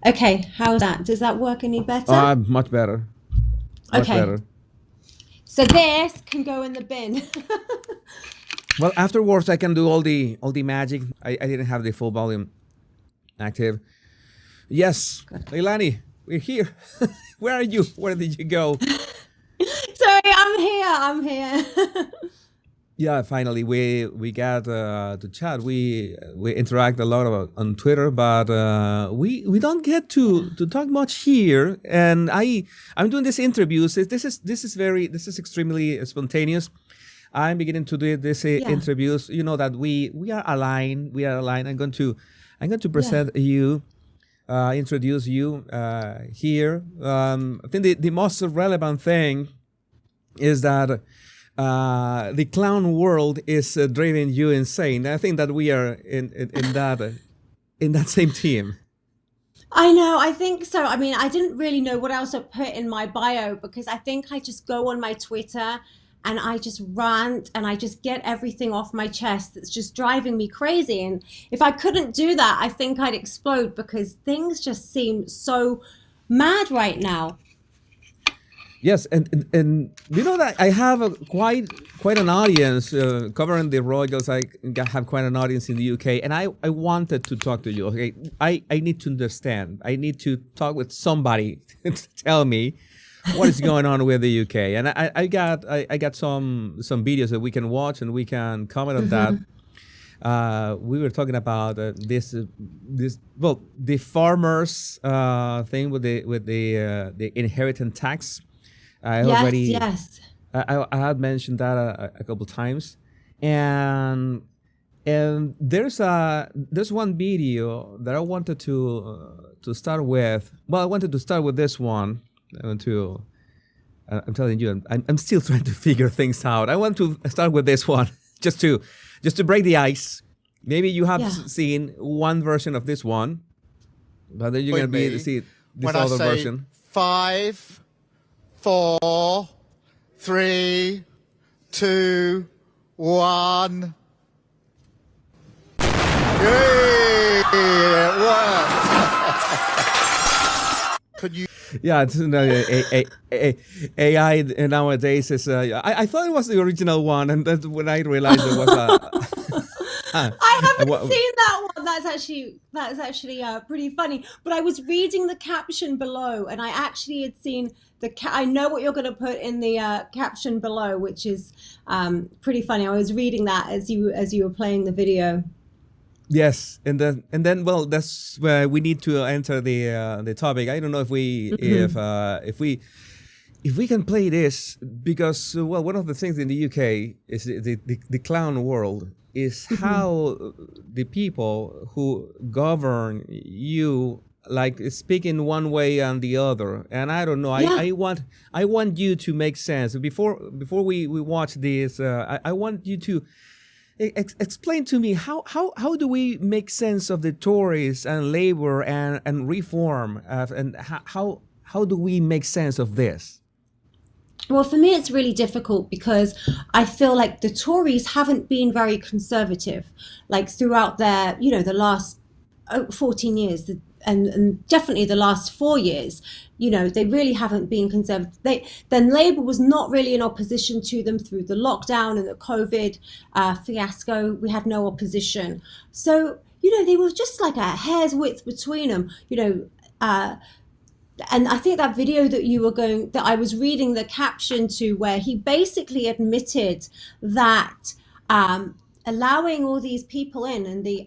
Okay, how's that? Does that work any better? Much better. Much Okay, better. so this can go in the bin. Well, afterwards I can do all the magic. I didn't have the full volume active. Yes, Leilani, we're here. Where are you? Where did you go? Sorry, I'm here. I'm here. Yeah, finally we got to chat. We interact a lot on Twitter, but we don't get Yeah. to talk much here. And I'm doing these interviews. This is extremely spontaneous. I'm beginning to do these Yeah. interviews. You know that we are aligned. We are aligned. I'm going to Yeah. present you, introduce you here. I think the most relevant thing is that the clown world is driving you insane. I think that we are in that same team. I know, I think so. I mean, I didn't really know what else to put in my bio because I think I just go on my Twitter and I just rant and I just get everything off my chest that's just driving me crazy. And if I couldn't do that, I think I'd explode because things just seem so mad right now. Yes, and you know that I have quite an audience covering the Royals. Have quite an audience in the UK, and I wanted to talk to you. Okay, I need to understand. I need to talk with somebody to tell me what is going on with the UK. And I got some videos that we can watch and we can comment on that. Hmm. We were talking about this well, the farmers thing with the inheritance tax. I Yes, already yes. I had mentioned that a couple times, and there's one video that I wanted to start with. Well, I wanted to start with this one. I want to. I'm telling you, I'm still trying to figure things out. I want to start with this one just to break the ice. Maybe you have Yeah. seen one version of this one, but then you're gonna Join be to me see this when I other say version. 5, 4, 3, 2, 1. Yay! It worked. Can you? Yeah, it's, AI nowadays is. I thought it was the original one, and that's when I realized it was I haven't what, seen that one. That's actually pretty funny. But I was reading the caption below, and I actually had seen I know what you're going to put in the caption below, which is pretty funny. I was reading that as you were playing the video. yes, and then well, that's where we need to enter the topic. I don't know if we Hmm. if we can play this because well, one of the things in the UK is the clown world is Hmm. how the people who govern you like speak in one way and the other, and I don't know. Yeah. I want you to make sense before we watch this. I want you to explain to me how do we make sense of the Tories and Labour and Reform, and how do we make sense of this? Well, for me, it's really difficult because I feel like the Tories haven't been very conservative, like throughout the last 14 years, and definitely the last 4 years. They really haven't been conservative. Then Labour was not really in opposition to them through the lockdown and the COVID fiasco. We had no opposition, so they were just like a hair's width between them. And I think that video that I was reading the caption to, where he basically admitted that allowing all these people in and the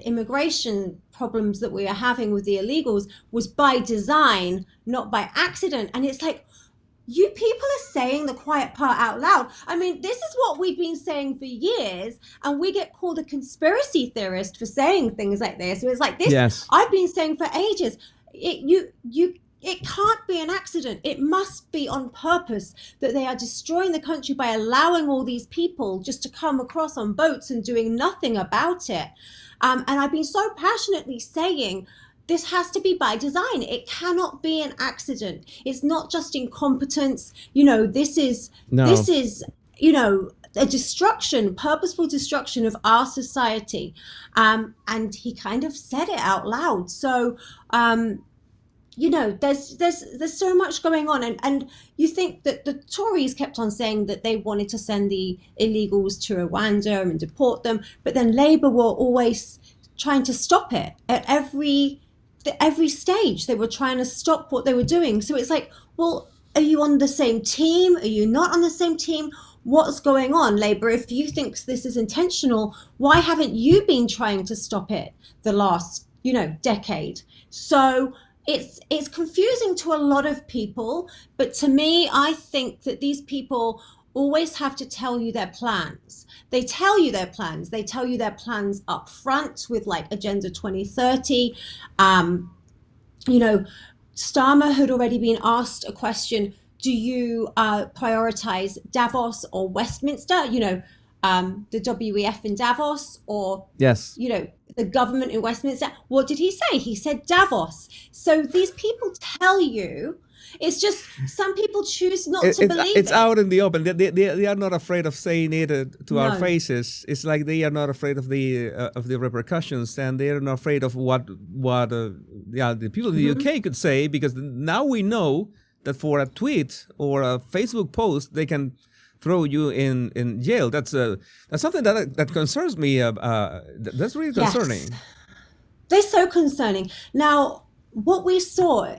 immigration problems that we are having with the illegals was by design, not by accident. And it's like, you people are saying the quiet part out loud. I mean, this is what we've been saying for years, and we get called a conspiracy theorist for saying things like this. So it's like this Yes. I've been saying for ages. It can't be an accident. It must be on purpose that they are destroying the country by allowing all these people just to come across on boats and doing nothing about it. And I've been so passionately saying this has to be by design. It cannot be an accident. It's not just incompetence. This is No. this is a destruction, purposeful destruction of our society. And he kind of said it out loud. So, there's so much going on, and you think that the Tories kept on saying that they wanted to send the illegals to Rwanda and deport them, but then Labour were always trying to stop it at every stage. They were trying to stop what they were doing. So it's like, well, are you on the same team? Are you not on the same team? What's going on, Labour? If you think this is intentional, why haven't you been trying to stop it the last, decade? So it's confusing to a lot of people, but to me, I think that these people always have to tell you their plans. They tell you their plans. They tell you their plans up front with like Agenda 2030. Starmer had already been asked a question: do you prioritize Davos or Westminster? The WEF in Davos, or Yes. the government in Westminster. What did he say? He said Davos. So these people tell you. It's just some people choose not to believe it's it. out in the open. They are not afraid of saying it to our No. faces. It's like they are not afraid of the repercussions, and they are not afraid of what the people in the UK could say, because now we know that for a tweet or a Facebook post they can throw you in jail. That's something that concerns me. That's really concerning. Yes. They're so concerning. Now, what we saw,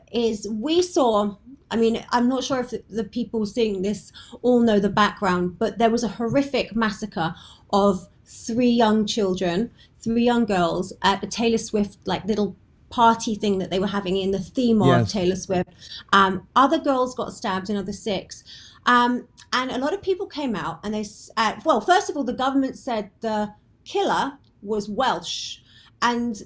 I mean, I'm not sure if the people seeing this all know the background, but there was a horrific massacre of 3 young children, 3 young girls at a Taylor Swift like little party thing that they were having in the theme of Yes. Taylor Swift. Other girls got stabbed, another 6. And a lot of people came out and well, first of all, the government said the killer was Welsh. And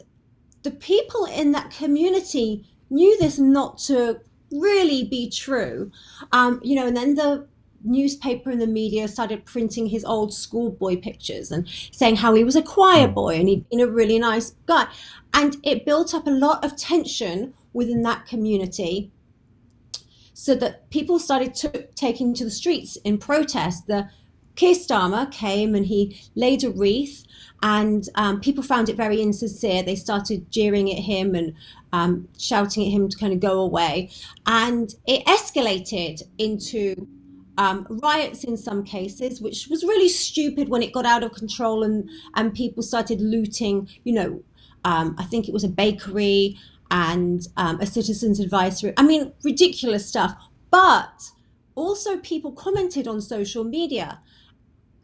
the people in that community knew this not to really be true. And then the newspaper and the media started printing his old schoolboy pictures and saying how he was a choir boy and he'd been a really nice guy. And it built up a lot of tension within that community, so that people started taking to the streets in protest. The Keir Starmer came and he laid a wreath, and people found it very insincere. They started jeering at him and shouting at him to kind of go away. And it escalated into riots in some cases, which was really stupid when it got out of control and people started looting, I think it was a bakery and a citizens advisory. I mean, ridiculous stuff. But also people commented on social media,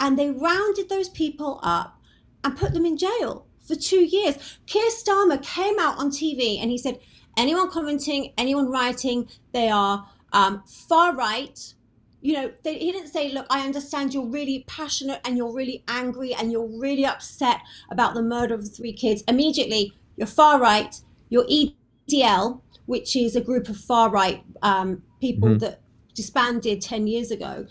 and they rounded those people up and put them in jail for 2 years. Keir Starmer came out on TV and he said, anyone commenting, anyone rioting, they are far right. He didn't say, look, I understand you're really passionate and you're really angry and you're really upset about the murder of the 3 kids. Immediately, you're far right. You're EDL, which is a group of far right people that disbanded 10 years ago.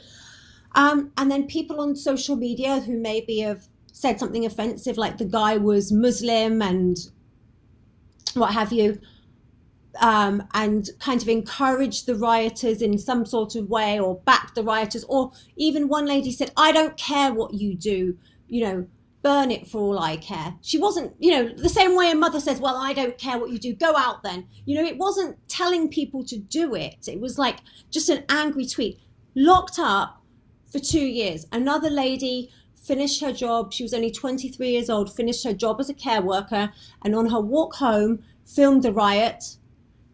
And then people on social media who maybe have said something offensive, like the guy was Muslim and what have you, and kind of encouraged the rioters in some sort of way, or backed the rioters. Or even one lady said, I don't care what you do, burn it for all I care. She wasn't, the same way a mother says, well, I don't care what you do, go out then. It wasn't telling people to do it. It was like just an angry tweet. Locked up for 2 years. Another lady finished her job. She was only 23 years old, finished her job as a care worker, and on her walk home, filmed the riot,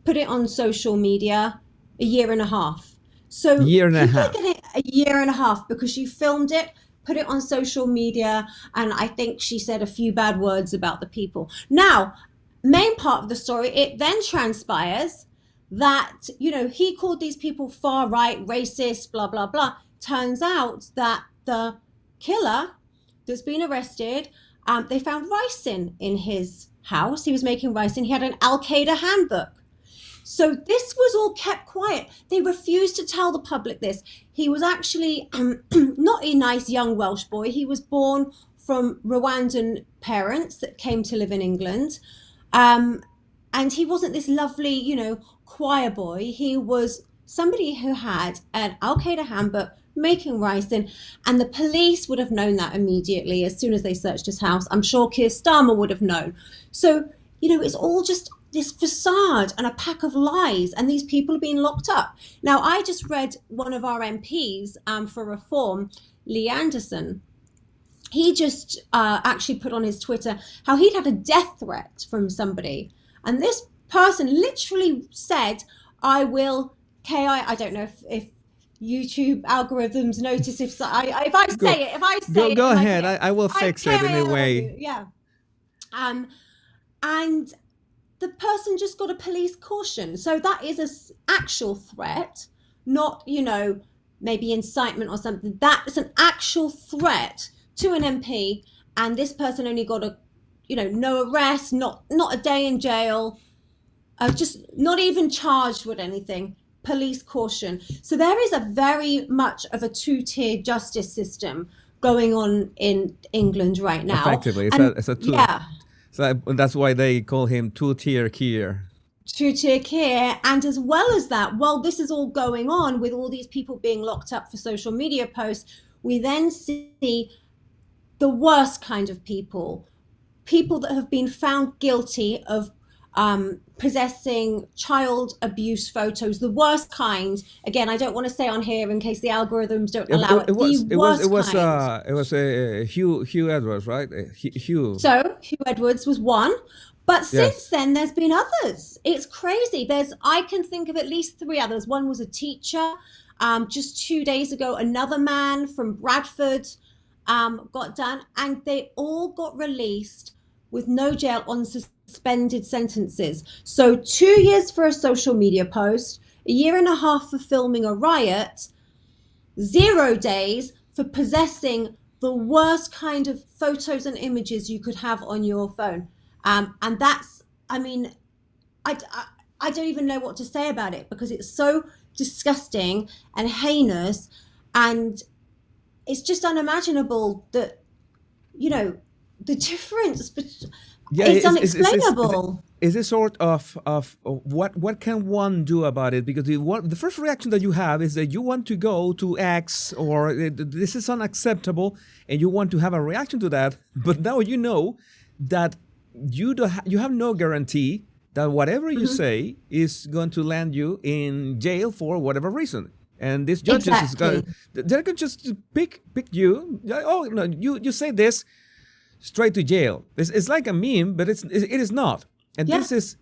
put it on social media, a year and a half. So Year and a half. people are getting a year and a half because she filmed it, put it on social media, and I think she said a few bad words about the people. Now, main part of the story, it then transpires that, he called these people far right, racist, blah, blah, blah. Turns out that the killer that's been arrested, they found ricin in his house. He was making ricin. He had an Al-Qaeda handbook. So this was all kept quiet. They refused to tell the public this. He was actually not a nice young Welsh boy. He was born from Rwandan parents that came to live in England. And he wasn't this lovely, choir boy. He was somebody who had an Al-Qaeda handbook, making rice in. And the police would have known that immediately as soon as they searched his house. I'm sure Keir Starmer would have known. So, it's all just this facade and a pack of lies, and these people are being locked up. Now, I just read one of our MPs for Reform, Lee Anderson. He just actually put on his Twitter how he'd had a death threat from somebody. And this person literally said, I will I don't know if YouTube algorithms notice if I say it. Go ahead. I will fix it anyway. Yeah. And the person just got a police caution. So that is an actual threat, not, maybe incitement or something. That is an actual threat to an MP. And this person only got no arrest, not a day in jail, just not even charged with anything. Police caution. So there is a very much of a two-tier justice system going on in England right now. Effectively, it's a two. Yeah. So that's why they call him two-tier Keir. Two-tier Keir, and as well as that, while this is all going on with all these people being locked up for social media posts, we then see the worst kind of people that have been found guilty of possessing child abuse photos, the worst kind. Again, I don't want to say on here in case the algorithms don't allow it. It was Hugh Edwards, right? Hugh. So Hugh Edwards was one, but since then there's been others. It's crazy. I can think of at least 3 others. One was a teacher. Just 2 days ago, another man from Bradford got done, and they all got released with no jail on suspended sentences. So 2 years for a social media post, 1.5 years for filming a riot, 0 days for possessing the worst kind of photos and images you could have on your phone. And that's, I don't even know what to say about it, because it's so disgusting and heinous, and it's just unimaginable that, the difference, it's unexplainable. Is this sort of what can one do about it? Because the first reaction that you have is that you want to go to X, or this is unacceptable, and you want to have a reaction to that. But now you know that you have no guarantee that whatever you say is going to land you in jail for whatever reason. And these judges they're going to just pick you. Oh no, you say this, straight to jail. It's like a meme, but it is not. And this is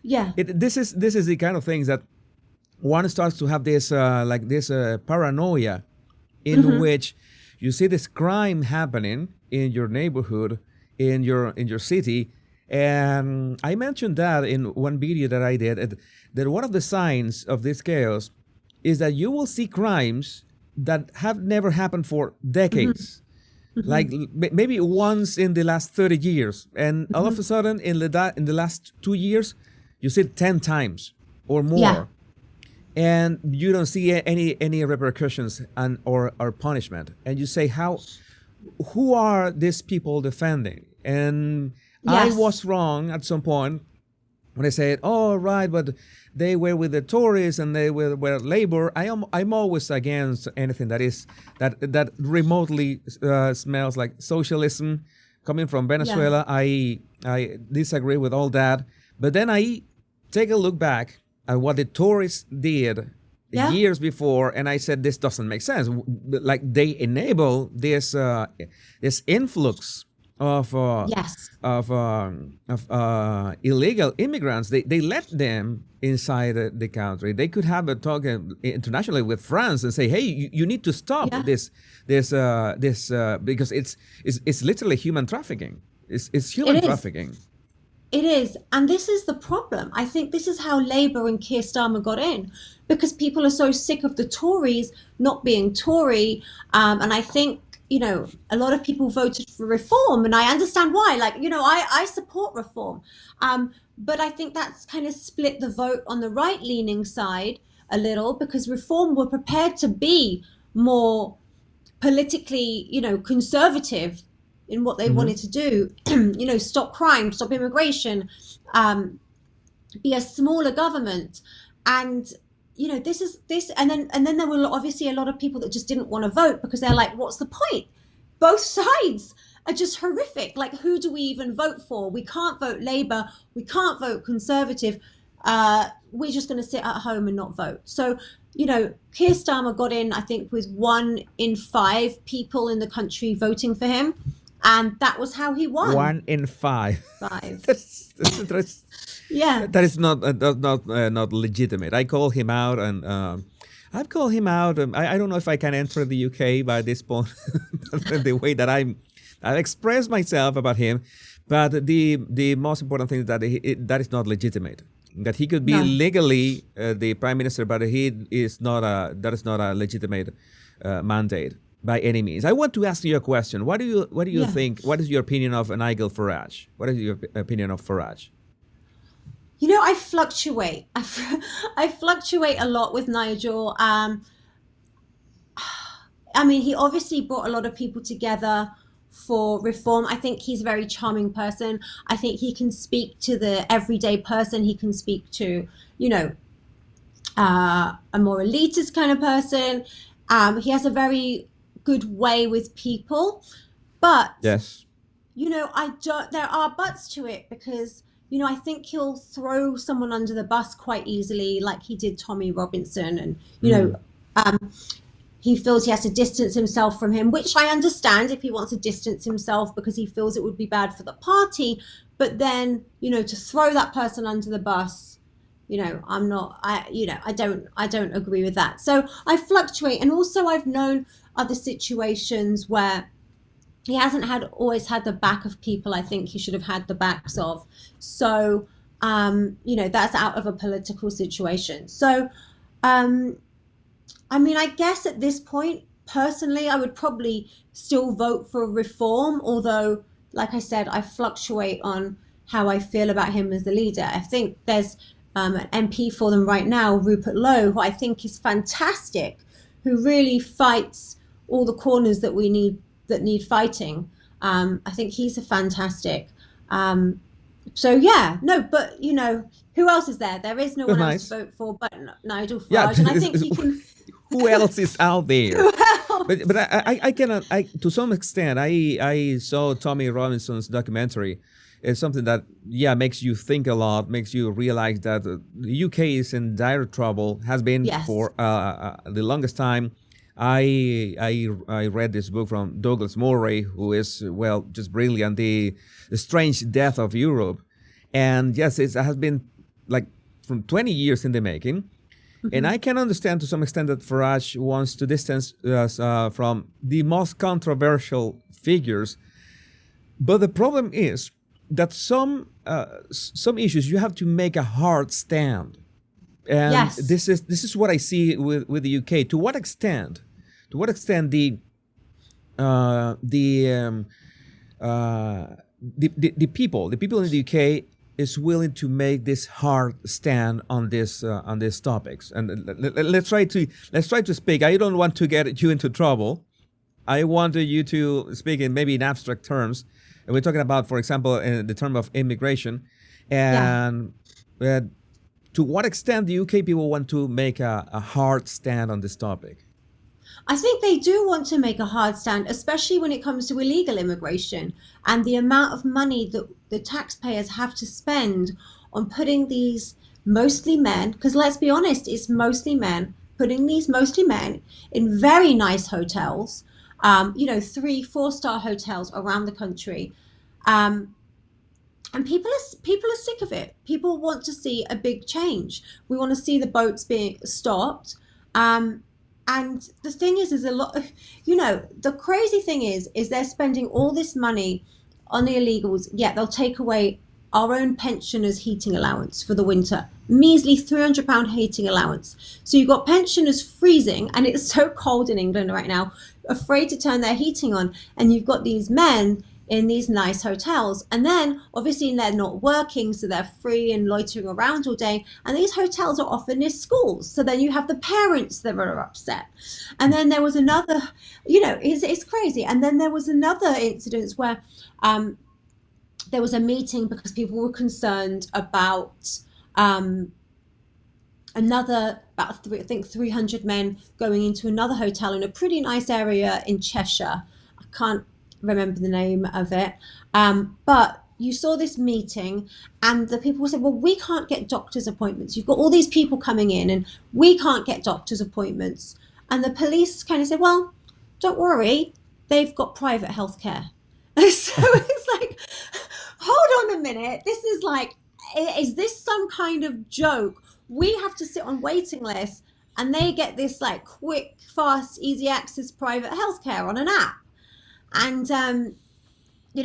the kind of things that one starts to have this paranoia, in which you see this crime happening in your neighborhood, in your city. And I mentioned that in one video that I did, that one of the signs of this chaos is that you will see crimes that have never happened for decades. Like maybe once in the last 30 years, and all of a sudden in the last 2 years, you see it 10 times or more, and you don't see any repercussions or punishment. And you say, who are these people defending? And I was wrong at some point when I said, oh right, but they were with the Tories and they were Labour. I'm always against anything that remotely smells like socialism. Coming from Venezuela, I disagree with all that. But then I take a look back at what the Tories did years before, and I said, this doesn't make sense. Like, they enable this influx of illegal immigrants. They let them inside the country. They could have a talk internationally with France and say, hey, you need to stop this because it's literally human trafficking. It's human trafficking. It is. And this is the problem. I think this is how Labour and Keir Starmer got in, because people are so sick of the Tories not being Tory. And I think, a lot of people voted for reform, and I understand why. I support reform. But I think that's kind of split the vote on the right-leaning side a little, because reform were prepared to be more politically, conservative in what they wanted to do. Stop crime, stop immigration, be a smaller government. And, this is this, and then there were obviously a lot of people that just didn't want to vote because they're like, what's the point? Both sides are just horrific. Like, who do we even vote for? We can't vote Labour. We can't vote Conservative. We're just going to sit at home and not vote. So, Keir Starmer got in, I think, with 1 in 5 people in the country voting for him. And that was how he won. 1 in 5. 5. that's Yeah. That is not legitimate. I call him out, and I've called him out. I don't know if I can enter the UK by this point, the way that I've expressed myself about him. But the most important thing is that that is not legitimate. That he could be legally the prime minister, but that is not a legitimate mandate by any means. I want to ask you a question. What do you think? What is your opinion of Nigel Farage? What is your opinion of Farage? I fluctuate. I fluctuate a lot with Nigel. He obviously brought a lot of people together for reform. I think he's a very charming person. I think he can speak to the everyday person. He can speak to, a more elitist kind of person. He has a very good way with people. But, yes, there are buts to it because, I think he'll throw someone under the bus quite easily, like he did Tommy Robinson. And, he feels he has to distance himself from him, which I understand if he wants to distance himself because he feels it would be bad for the party. But then, to throw that person under the bus, I don't agree with that. So I fluctuate. And also I've known other situations where he hasn't always had the back of people I think he should have had the backs of. So, that's out of a political situation. So, I guess at this point, personally, I would probably still vote for reform, although, like I said, I fluctuate on how I feel about him as the leader. I think there's an MP for them right now, Rupert Lowe, who I think is fantastic, who really fights all the corners that need fighting. I think he's a fantastic. But who else is there? There is no one else to vote for but Nigel Farage, and I think he can. Who else is out there? Who else? But I cannot. To some extent, I saw Tommy Robinson's documentary. It's something that makes you think a lot, makes you realize that the UK is in dire trouble, has been for the longest time. I read this book from Douglas Murray, who is just brilliant, the Strange Death of Europe, and yes, it has been like from 20 years in the making. And I can understand to some extent that Farage wants to distance us from the most controversial figures. But the problem is that some issues you have to make a hard stand. And this is what I see with the UK. To what extent the people in the UK is willing to make this hard stand on these topics. And let's try to speak. I don't want to get you into trouble. I want you to speak in maybe in abstract terms. And we're talking about, for example, in the term of immigration, and to what extent the UK people want to make a hard stand on this topic. I think they do want to make a hard stand, especially when it comes to illegal immigration and the amount of money that the taxpayers have to spend on putting these mostly men, because let's be honest, it's mostly men, putting these mostly men in very nice hotels, 3-4-star hotels around the country. And people are sick of it. People want to see a big change. We want to see the boats being stopped. And the thing is a lot, the crazy thing is they're spending all this money on the illegals, yet they'll take away our own pensioners' heating allowance for the winter. Measly £300 heating allowance. So you've got pensioners freezing, and it's so cold in England right now, afraid to turn their heating on. And you've got these men in these nice hotels. And then obviously they're not working, so they're free and loitering around all day. And these hotels are often near schools. So then you have the parents that are upset. And then there was another, it's crazy. And then there was another incident where there was a meeting because people were concerned about another about I think 300 men going into another hotel in a pretty nice area in Cheshire. I can't remember the name of it, but you saw this meeting, and the people said, well, we can't get doctor's appointments. You've got all these people coming in and we can't get doctor's appointments. And the police kind of said, well, don't worry, they've got private healthcare. So it's like, hold on a minute, this is like, is this some kind of joke? We have to sit on waiting lists and they get this like quick, fast, easy access private healthcare on an app. And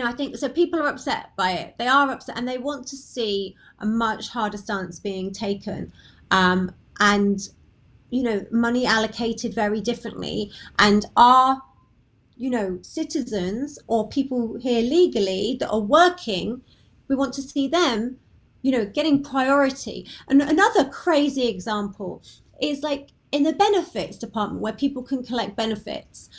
I think so. People are upset by it. They are upset, and they want to see a much harder stance being taken, and money allocated very differently. And our, citizens or people here legally that are working, we want to see them, getting priority. And another crazy example is like in the benefits department where people can collect benefits.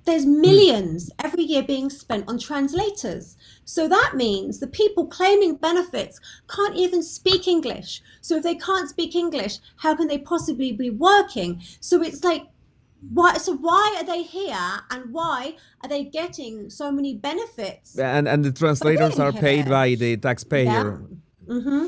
There's millions every year being spent on translators. So that means the people claiming benefits can't even speak English. So if they can't speak English, how can they possibly be working? So it's like, why are they here, and why are they getting so many benefits? And the translators are paid by the taxpayer. Yeah. Mm-hmm.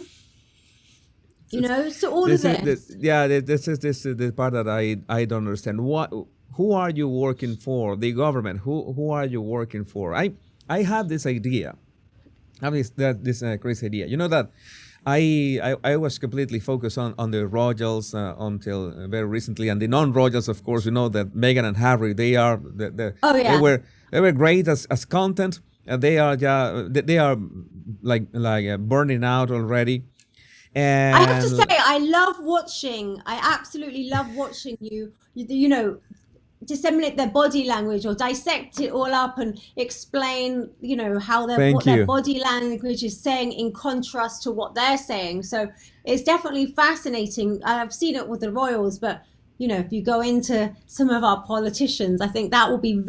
So all of this. This is the part that I don't understand. Who are you working for? The government. Who are you working for? I have this idea. I have this crazy idea. You know that I was completely focused on the royals until very recently, and the non-royals, of course. You know that Meghan and Harry, they are they were great as content. They are like burning out already. And I have to say, I absolutely love watching you disseminate their body language or dissect it all up and explain, how their body language is saying in contrast to what they're saying. So it's definitely fascinating. I've seen it with the royals, but if you go into some of our politicians, I think that will be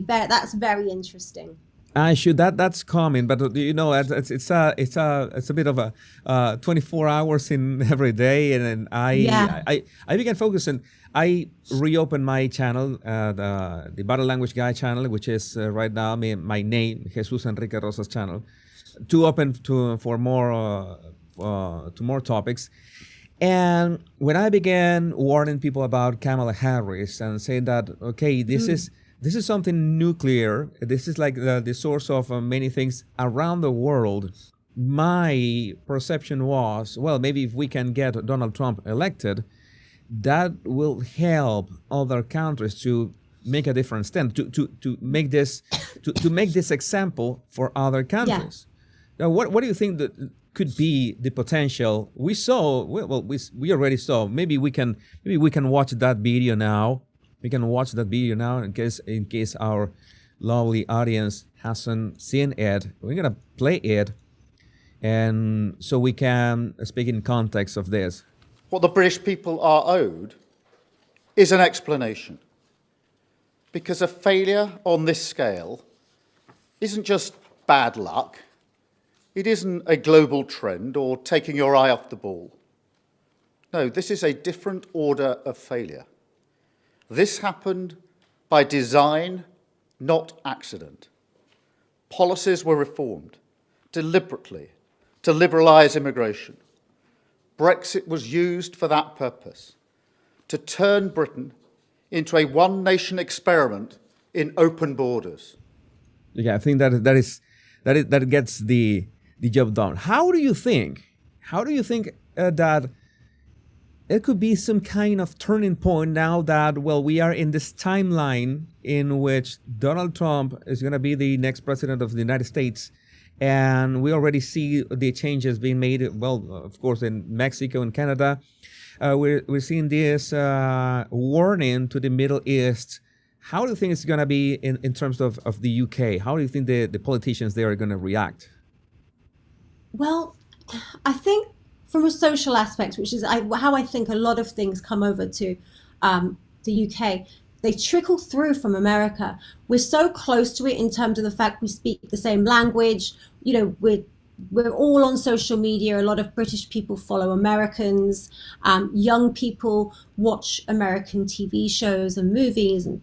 that's very interesting. That's coming, but it's a bit of a 24 hours in every day, and I began focusing. I reopened my channel, the Battle Language Guy channel, which is right now my name, Jesus Enrique Rosa's channel, to open for more topics. And when I began warning people about Kamala Harris and saying that, okay, this is something nuclear. This is like the source of many things around the world. My perception was, well, maybe if we can get Donald Trump elected, that will help other countries to make a different stand, to make this example for other countries. Yeah. Now, what do you think that could be the potential? We already saw. Maybe we can watch that video now. We can watch that video now in case our lovely audience hasn't seen it. We're gonna play it, and so we can speak in context of this. What the British people are owed is an explanation. Because a failure on this scale isn't just bad luck. It isn't a global trend or taking your eye off the ball. No, this is a different order of failure. This happened by design, not accident. Policies were reformed deliberately to liberalise immigration. Brexit was used for that purpose, to turn Britain into a one-nation experiment in open borders. Yeah, I think that gets the job done. How do you think that it could be some kind of turning point now that, well, we are in this timeline in which Donald Trump is going to be the next president of the United States, and we already see the changes being made, well, of course, in Mexico and Canada. We're seeing this warning to the Middle East. How do you think it's going to be in terms of the UK? How do you think the politicians there are going to react? Well, I think from a social aspect, which is how I think a lot of things come over to the UK, they trickle through from America. We're so close to it in terms of the fact we speak the same language. We're we're all on social media. A lot of British people follow Americans. Young people watch American TV shows and movies and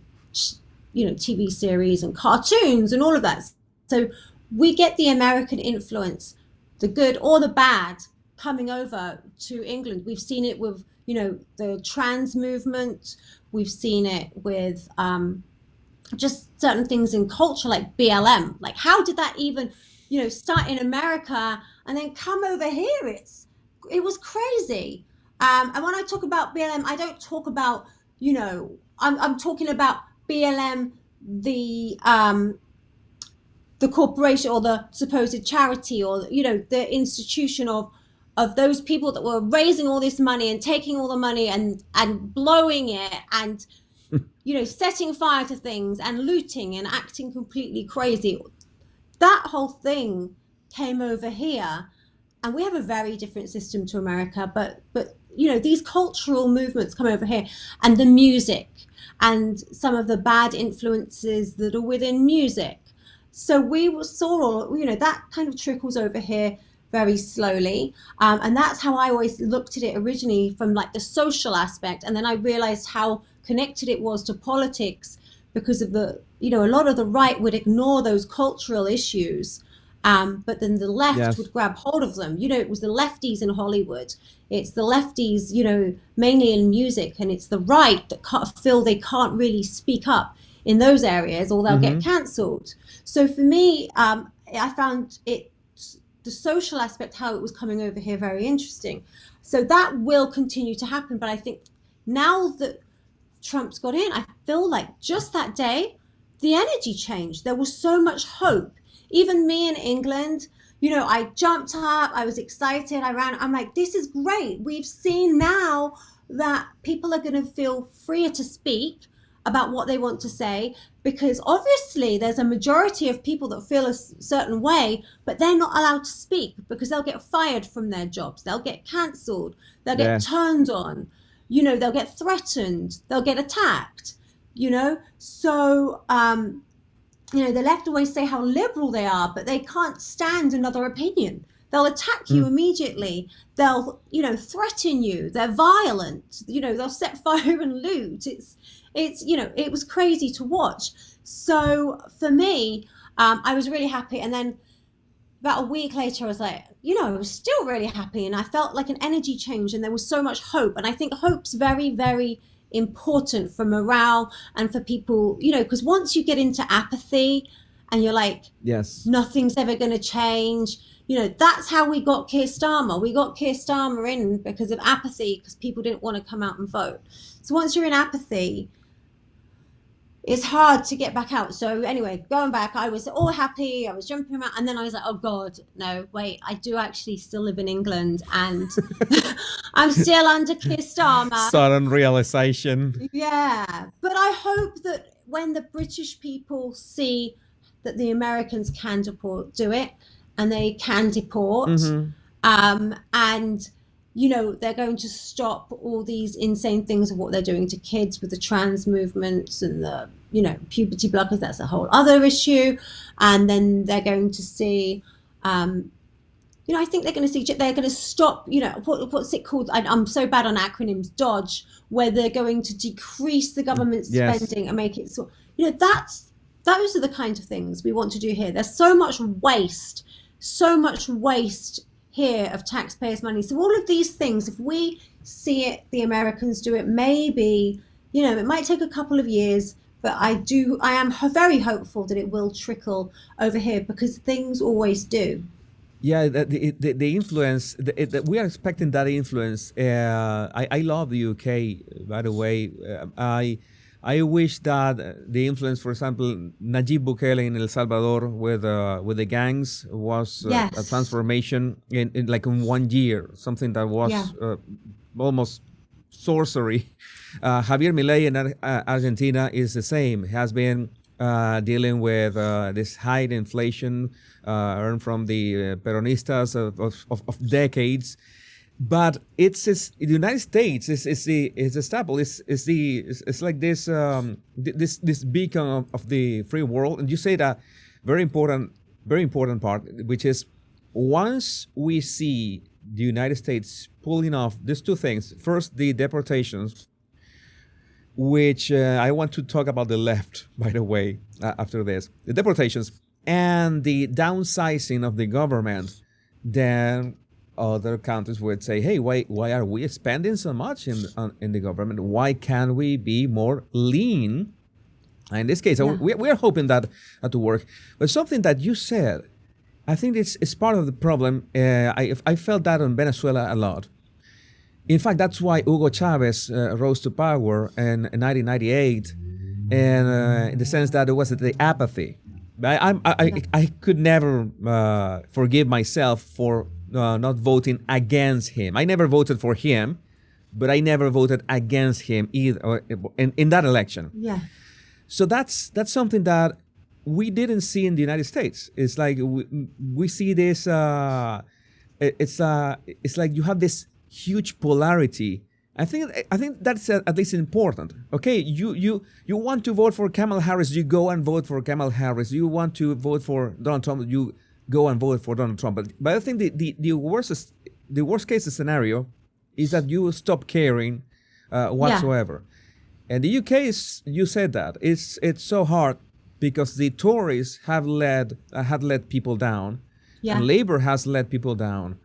TV series and cartoons and all of that. So we get the American influence, the good or the bad, coming over to England. We've seen it with the trans movement. We've seen it with just certain things in culture like BLM. Like, how did that even start in America and then come over here? It was crazy. And when I talk about BLM, I don't talk about I'm talking about BLM, the corporation or the supposed charity, or the institution of those people that were raising all this money and taking all the money and blowing it and setting fire to things and looting and acting completely crazy. That whole thing came over here, and we have a very different system to America, but these cultural movements come over here, and the music and some of the bad influences that are within music. So we saw that kind of trickles over here very slowly, and that's how I always looked at it originally, from like the social aspect, and then I realized how connected it was to politics, because of a lot of the right would ignore those cultural issues, but then the left Yes. would grab hold of them. It was the lefties in Hollywood, it's the lefties mainly in music, and it's the right that feel they can't really speak up in those areas or they'll get cancelled. So for me, I found the social aspect, how it was coming over here, very interesting. So that will continue to happen, but I think now that Trump's got in, I feel like just that day, the energy changed. There was so much hope. Even me in England, I jumped up, I was excited, I ran. I'm like, this is great. We've seen now that people are going to feel freer to speak about what they want to say, because obviously there's a majority of people that feel a certain way, but they're not allowed to speak because they'll get fired from their jobs, they'll get cancelled, they'll get Yes. turned on, they'll get threatened, they'll get attacked, so the left always say how liberal they are, but they can't stand another opinion. They'll attack you immediately. They'll threaten you. They're violent. They'll set fire and loot. It was crazy to watch. So for me, I was really happy. And then about a week later, I was like, I was still really happy. And I felt like an energy change, and there was so much hope. And I think hope's very, very important for morale and for people, because once you get into apathy and you're like, Yes. nothing's ever going to change. That's how we got Keir Starmer. We got Keir Starmer in because of apathy, because people didn't want to come out and vote. So once you're in apathy, it's hard to get back out. So anyway, going back, I was all happy. I was jumping around, and then I was like, oh God, no, wait, I do actually still live in England, and I'm still under Keir Starmer. Sudden realization. Yeah, but I hope that when the British people see that the Americans can do it, and they can deport, and they're going to stop all these insane things of what they're doing to kids with the trans movements and the puberty blockers. That's a whole other issue. And then they're going to see I think they're going to stop, what's it called? I'm so bad on acronyms, Dodge, where they're going to decrease the government spending and make it those are the kind of things we want to do here. There's so much waste here of taxpayers' money. So all of these things, if we see it, the Americans do it, maybe, it might take a couple of years, but I am very hopeful that it will trickle over here, because things always do. Yeah, the influence, we are expecting that influence. I love the UK, by the way. I wish that the influence, for example, Nayib Bukele in El Salvador with the gangs was a transformation in 1 year, something that was almost sorcery. Javier Milei in Argentina is the same. Has been dealing with this high inflation earned from the Peronistas of decades. But the United States is the staple. It's like this beacon of the free world. And you say that very important part, which is once we see the United States pulling off these two things, first the deportations, which I want to talk about the left, by the way, after this, the deportations and the downsizing of the government, then other countries would say, hey, why are we spending so much in the government? Why can't we be more lean? In this case, we're hoping that to work. But something that you said, I think it's part of the problem. I felt that in Venezuela a lot. In fact, that's why Hugo Chavez rose to power in 1998, and in the sense that it was the apathy. I could never forgive myself for not voting against him. I never voted for him, but I never voted against him either in that election. Yeah. So that's something that we didn't see in the United States. It's like we see this. It's like you have this huge polarity. I think that's at least important. Okay, you want to vote for Kamala Harris, you go and vote for Kamala Harris. You want to vote for Donald Trump, you go and vote for Donald Trump. But I think the worst case scenario is that you stop caring whatsoever. And the UK is, you said that it's so hard because the Tories have led people down, and Labour has led people down.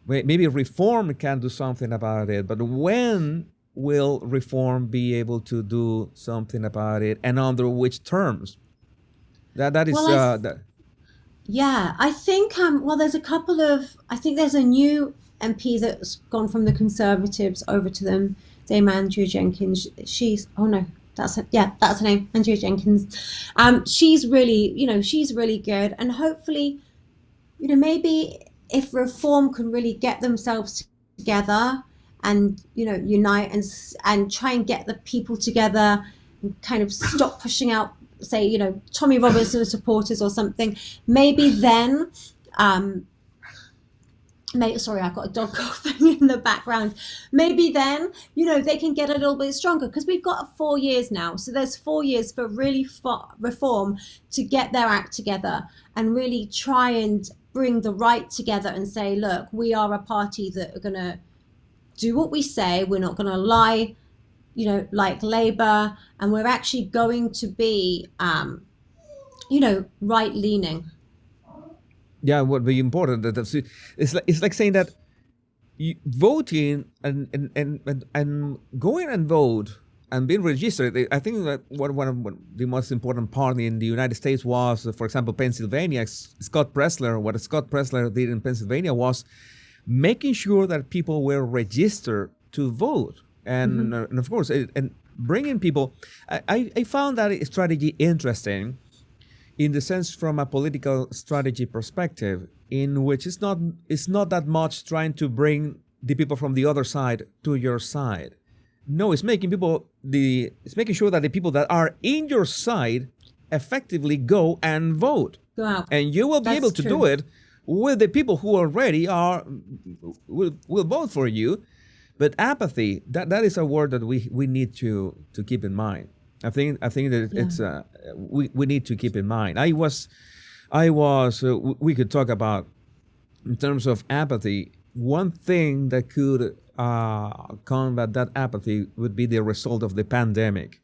Maybe reform can do something about it, but when will reform be able to do something about it, and under which terms? That is Yeah, I think there's a couple of. I think there's a new MP that's gone from the Conservatives over to them, Dame Andrea Jenkins. That's her name, Andrea Jenkins. She's really good, and hopefully, maybe if reform can really get themselves together and unite and try and get the people together and kind of stop pushing out, say, Tommy Robinson supporters or something, maybe then sorry, I've got a dog coughing in the background. Maybe then, they can get a little bit stronger, because we've got 4 years now. So there's 4 years for really reform to get their act together and really try and bring the right together and say, look, we are a party that are going to do what we say. We're not going to lie, like Labour, and we're actually going to be, right-leaning. Yeah, what would be important. It's like saying that voting and going and vote and being registered. I think that one of the most important part in the United States was, for example, Pennsylvania. Scott Presler. What Scott Presler did in Pennsylvania was making sure that people were registered to vote, and of course, and bringing people. I found that strategy interesting, in the sense from a political strategy perspective, in which it's not that much trying to bring the people from the other side to your side. No, it's making sure that the people that are in your side effectively go and vote. Go out. And you will be able to do it with the people who already will vote for you. But apathy, that is a word that we need to keep in mind. I think that it's we need to keep in mind. We could talk about, in terms of apathy, one thing that could combat that apathy would be the result of the pandemic.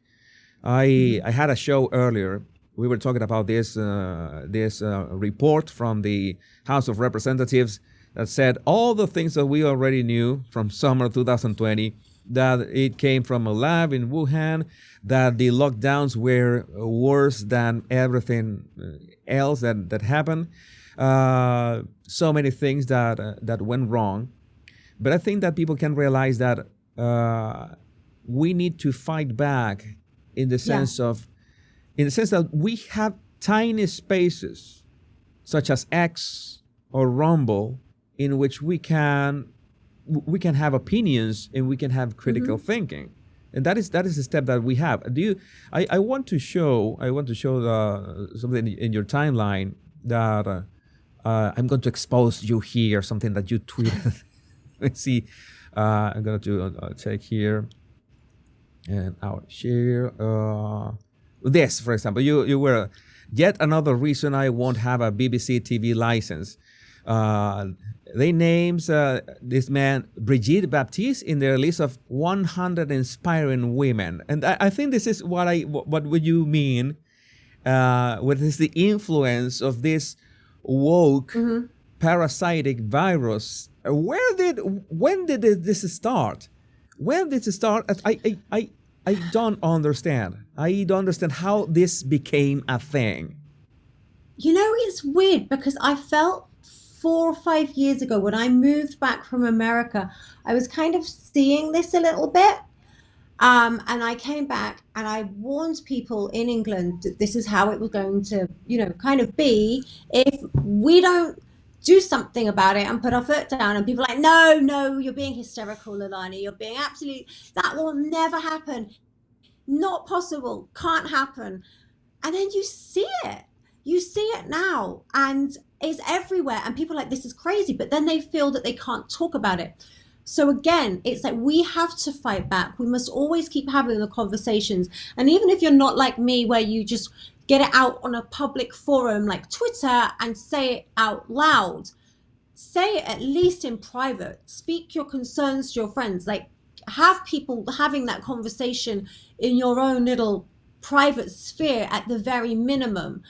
I had a show earlier. We were talking about this report from the House of Representatives that said all the things that we already knew from summer 2020, that it came from a lab in Wuhan, that the lockdowns were worse than everything else that happened. So many things that went wrong. But I think that people can realize that we need to fight back in the sense that we have tiny spaces, such as X or Rumble, in which we can have opinions and we can have critical thinking, and that is the step that we have. I want to show something in your timeline that I'm going to expose you here, something that you tweeted. Let's see. I'm going to check here and I'll share this, for example. You were yet another reason I won't have a BBC TV license. Uh, they names this man Brigitte Baptiste in their list of 100 inspiring women, and I think this is what would you mean? What is the influence of this woke parasitic virus? When did this start? When did it start? I don't understand. I don't understand how this became a thing. You know, it's weird because I felt 4 or 5 years ago when I moved back from America, I was kind of seeing this a little bit. And I came back and I warned people in England that this is how it was going to, kind of be if we don't do something about it and put our foot down. And people are like, no, no, you're being hysterical, Leilani. You're being absolute. That will never happen. Not possible. Can't happen. And then you see it. You see it now. And it's everywhere. And people are like, this is crazy. But then they feel that they can't talk about it. So again, it's like we have to fight back. We must always keep having the conversations. And even if you're not like me, where you just get it out on a public forum like Twitter and say it out loud, say it at least in private. Speak your concerns to your friends. Like, have people having that conversation in your own little private sphere at the very minimum,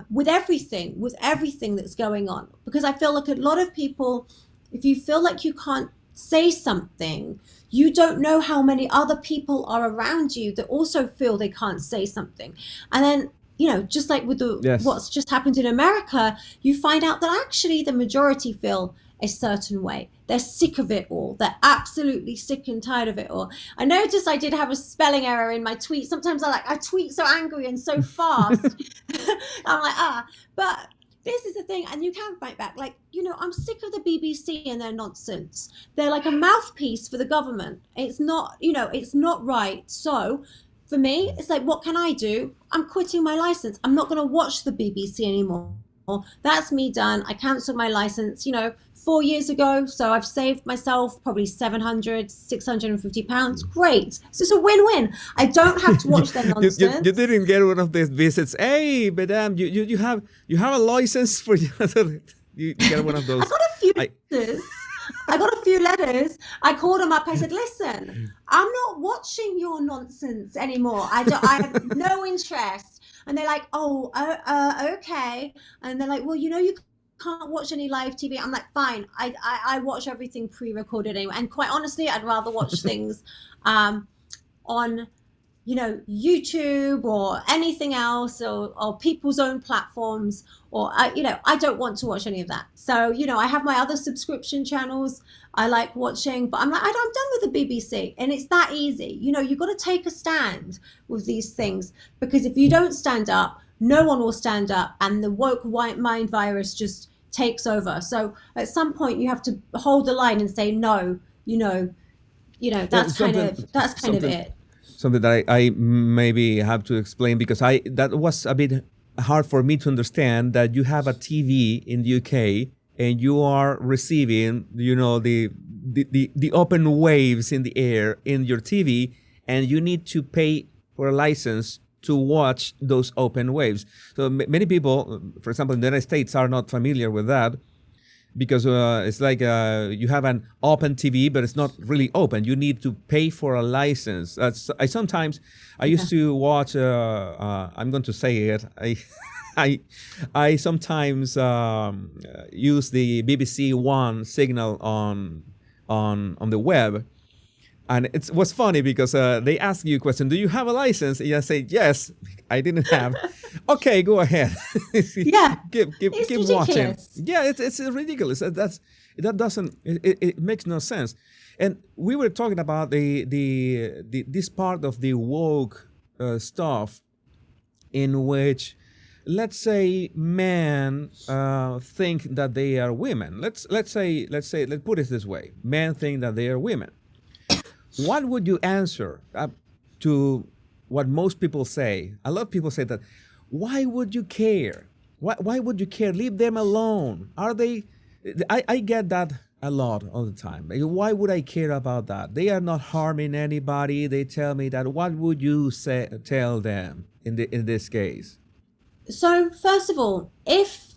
with everything that's going on. Because I feel like a lot of people, if you feel like you can't say something, you don't know how many other people are around you that also feel they can't say something. And then, just like with Yes. what's just happened in America, you find out that actually the majority feel a certain way. They're sick of it all. They're absolutely sick and tired of it all. I noticed I did have a spelling error in my tweet. Sometimes I tweet so angry and so fast. I'm like, but this is the thing, and you can fight back. Like, I'm sick of the BBC and their nonsense. They're like a mouthpiece for the government. It's not, it's not right. So for me, it's like, what can I do? I'm quitting my license. I'm not going to watch the BBC anymore. That's me done. I cancelled my license, 4 years ago. So I've saved myself probably 700, 650 pounds. Great. So it's a win-win. I don't have to watch their nonsense. You didn't get one of these visits. Hey, madam, you have a license for you get one of those. I got a few letters. I got a few letters. I called them up. I said, listen, I'm not watching your nonsense anymore. I have no interest. And they're like, oh, okay. And they're like, well, you can't watch any live TV. I'm like, fine. I watch everything pre-recorded anyway. And quite honestly, I'd rather watch things on YouTube or anything else, or people's own platforms, or I don't want to watch any of that. So I have my other subscription channels I like watching, but I'm like, I'm done with the BBC. And it's that easy. You've got to take a stand with these things, because if you don't stand up, no one will stand up, and the woke white mind virus just takes over. So at some point you have to hold the line and say no. That's kind of it. Something that I maybe have to explain, because that was a bit hard for me to understand, that you have a TV in the UK and you are receiving, the open waves in the air in your TV, and you need to pay for a license to watch those open waves. So many people, for example, in the United States, are not familiar with that, because it's like you have an open TV, but it's not really open. You need to pay for a license. I used to watch. I'm going to say it. I sometimes use the BBC One signal on the web. And it was funny because they ask you a question, do you have a license? And you say, yes, I didn't have. Okay, go ahead. Yeah. keep It's watching. ridiculous. Yeah, it's ridiculous. It makes no sense. And we were talking about this part of the woke stuff, in which, let's say, men think that they are women. Let's put it this way: men think that they are women. What would you answer to what most people say? A lot of people say that, why would you care? Why would you care? Leave them alone. Are they? I get that a lot all the time. Why would I care about that? They are not harming anybody. They tell me that. What would you tell them in this case? So first of all, if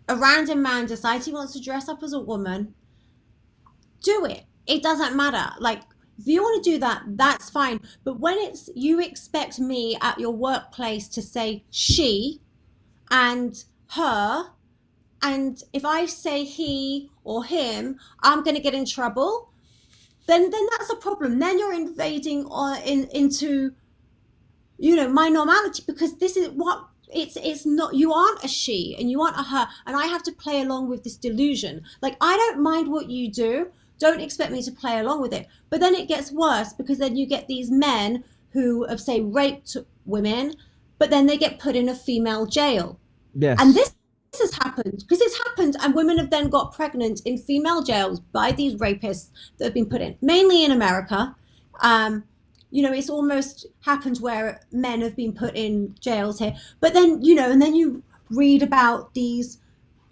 a random man decides he wants to dress up as a woman, do it. It doesn't matter. Like, if you want to do that, that's fine. But when it's you expect me at your workplace to say she and her, and if I say he or him, I'm going to get in trouble. Then that's a problem. Then you're invading into my normality, because this is what it's not. You aren't a she and you aren't a her, and I have to play along with this delusion. Like, I don't mind what you do, don't expect me to play along with it. But then it gets worse, because then you get these men who have, say, raped women, but then they get put in a female jail. Yes. And this has happened, because it's happened, and women have then got pregnant in female jails by these rapists that have been put in, mainly in America. It's almost happened where men have been put in jails here. But then, and then you read about these,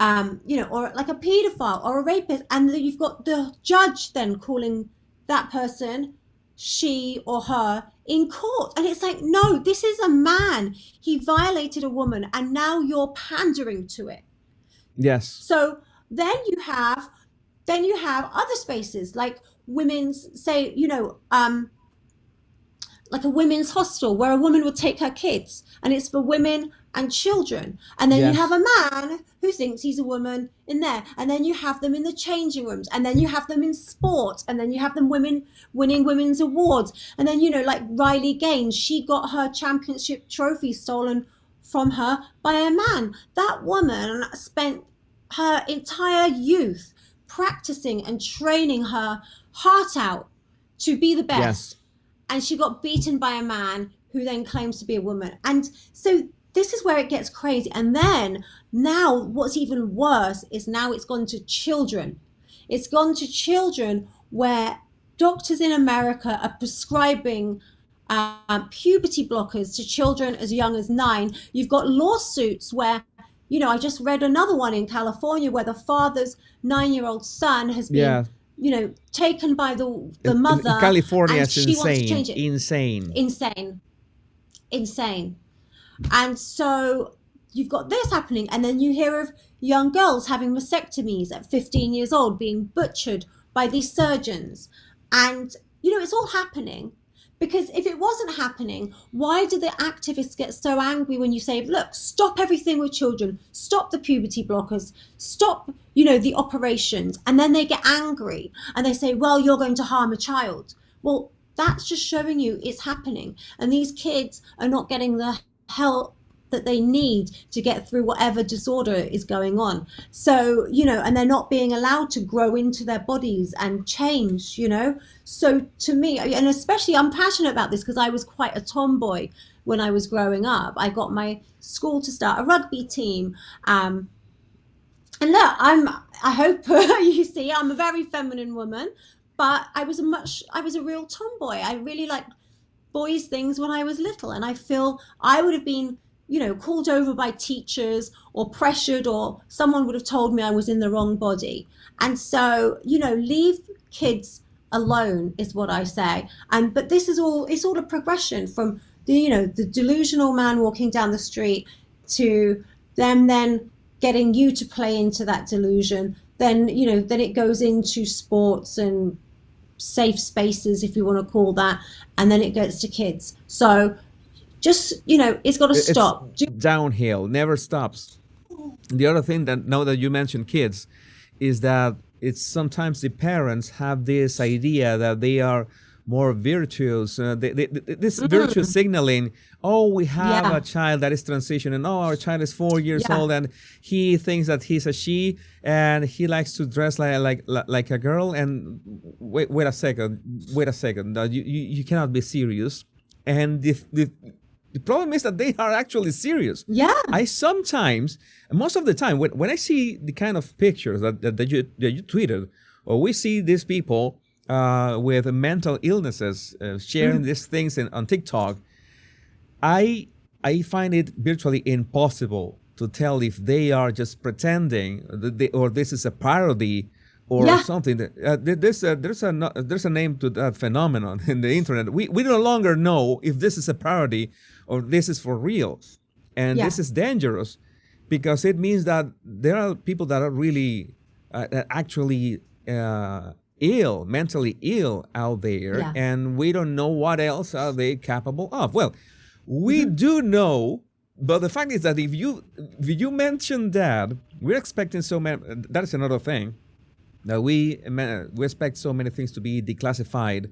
or like a paedophile or a rapist, and you've got the judge then calling that person she or her in court. And it's like, no, this is a man. He violated a woman, and now you're pandering to it. Yes. So then you have other spaces like women's, say, like a women's hostel where a woman would take her kids, and it's for women and children. And then Yes. you have a man who thinks he's a woman in there, and then you have them in the changing rooms, and then you have them in sport, and then you have them women winning women's awards. And then, like Riley Gaines, she got her championship trophy stolen from her by a man. That woman spent her entire youth practicing and training her heart out to be the best. Yes. And she got beaten by a man who then claims to be a woman. And so this is where it gets crazy. And then now what's even worse is now it's gone to children. It's gone to children where doctors in America are prescribing puberty blockers to children as young as 9. You've got lawsuits where, I just read another one in California where the father's 9-year-old son has been taken by the mother. In California, and it's she wants to change insane. it. Insane. And so you've got this happening, and then you hear of young girls having mastectomies at 15 years old, being butchered by these surgeons. And, it's all happening. Because if it wasn't happening, why do the activists get so angry when you say, look, stop everything with children, stop the puberty blockers, stop, the operations? And then they get angry and they say, well, you're going to harm a child. Well, that's just showing you it's happening. And these kids are not getting the help that they need to get through whatever disorder is going on. So, and they're not being allowed to grow into their bodies and change, So to me, and especially I'm passionate about this because I was quite a tomboy when I was growing up. I got my school to start a rugby team. And look, I hope you see, I'm a very feminine woman, but I was a real tomboy. I really liked boys' things when I was little. And I feel I would have been called over by teachers or pressured, or someone would have told me I was in the wrong body. And so, leave kids alone is what I say. But this is it's all a progression from the delusional man walking down the street to them then getting you to play into that delusion. Then, then it goes into sports and safe spaces, if you want to call that. And then it gets to kids. So just, it's got to stop. Downhill, never stops. The other thing that now that you mentioned kids is that it's sometimes the parents have this idea that they are more virtuous. This virtuous signaling, we have a child that is transitioning. Our child is 4 years old and he thinks that he's a she and he likes to dress like a girl. And wait a second. You cannot be serious. And the problem is that they are actually serious. Yeah. I sometimes, most of the time, when I see the kind of pictures that you tweeted, or we see these people with mental illnesses sharing these things on TikTok, I find it virtually impossible to tell if they are just pretending or this is a parody or something. There's a name to that phenomenon in the internet. We no longer know if this is a parody or this is for real, and this is dangerous. because it means that there are people that are really that actually ill, mentally ill out there, Yeah. and we don't know what else are they capable of. Well, we do know, but the fact is that if you mention that, we're expecting so many. That is another thing that we expect so many things to be declassified.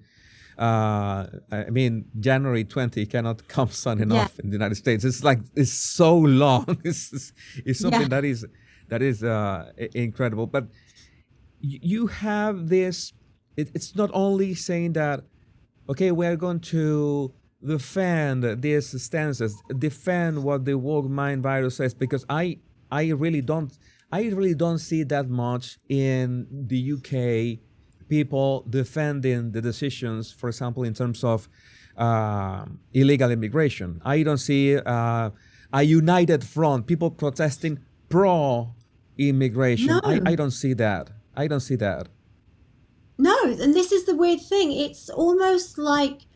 I mean, January 20 cannot come soon Yeah. enough in the United States. It's like it's so long. It's something Yeah. that is incredible. But you have this. It's not only saying that, okay, we're going to defend these stances, defend what the woke mind virus says, because I really don't see that much in the UK people defending the decisions, for example, in terms of illegal immigration. I don't see a united front, people protesting pro immigration. No. I don't see that. I don't see that. No, and this is the weird thing. It's almost like,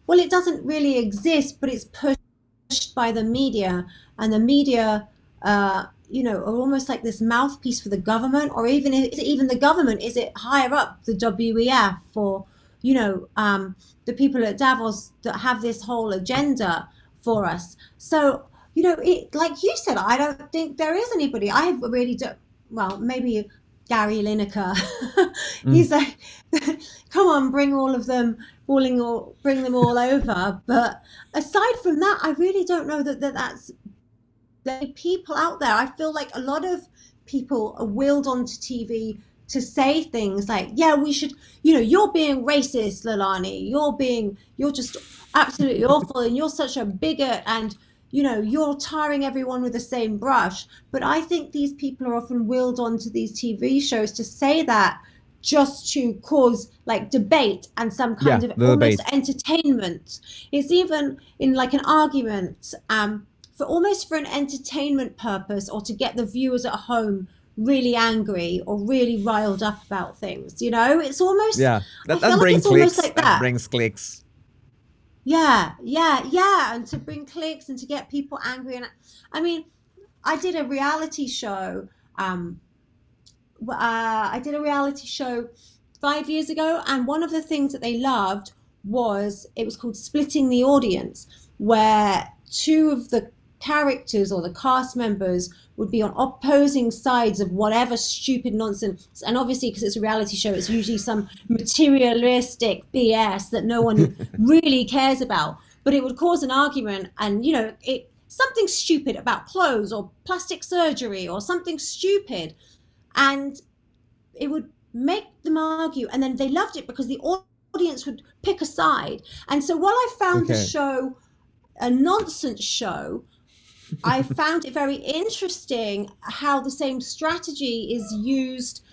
well, it doesn't really exist, but it's pushed by the media, and the media, are almost like this mouthpiece for the government, or even is it even the government? Is it higher up, the WEF, or the people at Davos that have this whole agenda for us? So it, like you said, I don't think there is anybody. I really don't. Well, maybe Gary Lineker. He's like, come on, bring all of them, bring them all over. But aside from that, I really don't know that's the people out there. I feel like a lot of people are willed onto TV to say things like, yeah, we should, you're being racist, Leilani. You're just absolutely awful, and you're such a bigot, and you're tarring everyone with the same brush. But I think these people are often willed onto these TV shows to say that just to cause like debate and some kind of almost entertainment. It's even in like an argument, for an entertainment purpose, or to get the viewers at home really angry or really riled up about things. It's almost, that I feel like brings it's almost clicks. like that. Brings clicks. Yeah, and to bring clicks and to get people angry. And I mean, I did a reality show. I did a reality show 5 years ago, and one of the things that they loved it was called Splitting the Audience, where two of the characters or the cast members would be on opposing sides of whatever stupid nonsense. And obviously, because it's a reality show, it's usually some materialistic BS that no one really cares about. But it would cause an argument, and something stupid about clothes or plastic surgery or something stupid, and it would make them argue. And then they loved it because the audience would pick a side. And so while I found the show a nonsense show, I found it very interesting how the same strategy is used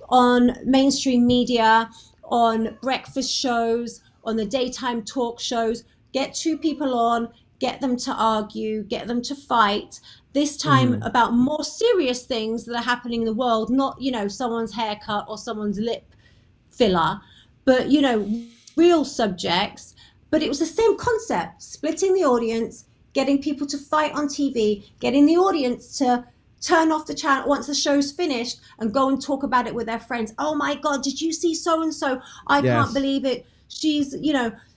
on mainstream media, on breakfast shows, on the daytime talk shows. Get two people on, get them to argue, get them to fight, this time about more serious things that are happening in the world, not, someone's haircut or someone's lip filler, but, real subjects. But it was the same concept, splitting the audience, getting people to fight on TV, getting the audience to turn off the channel once the show's finished and go and talk about it with their friends. Oh my God, did you see so-and-so? I can't believe it. She's,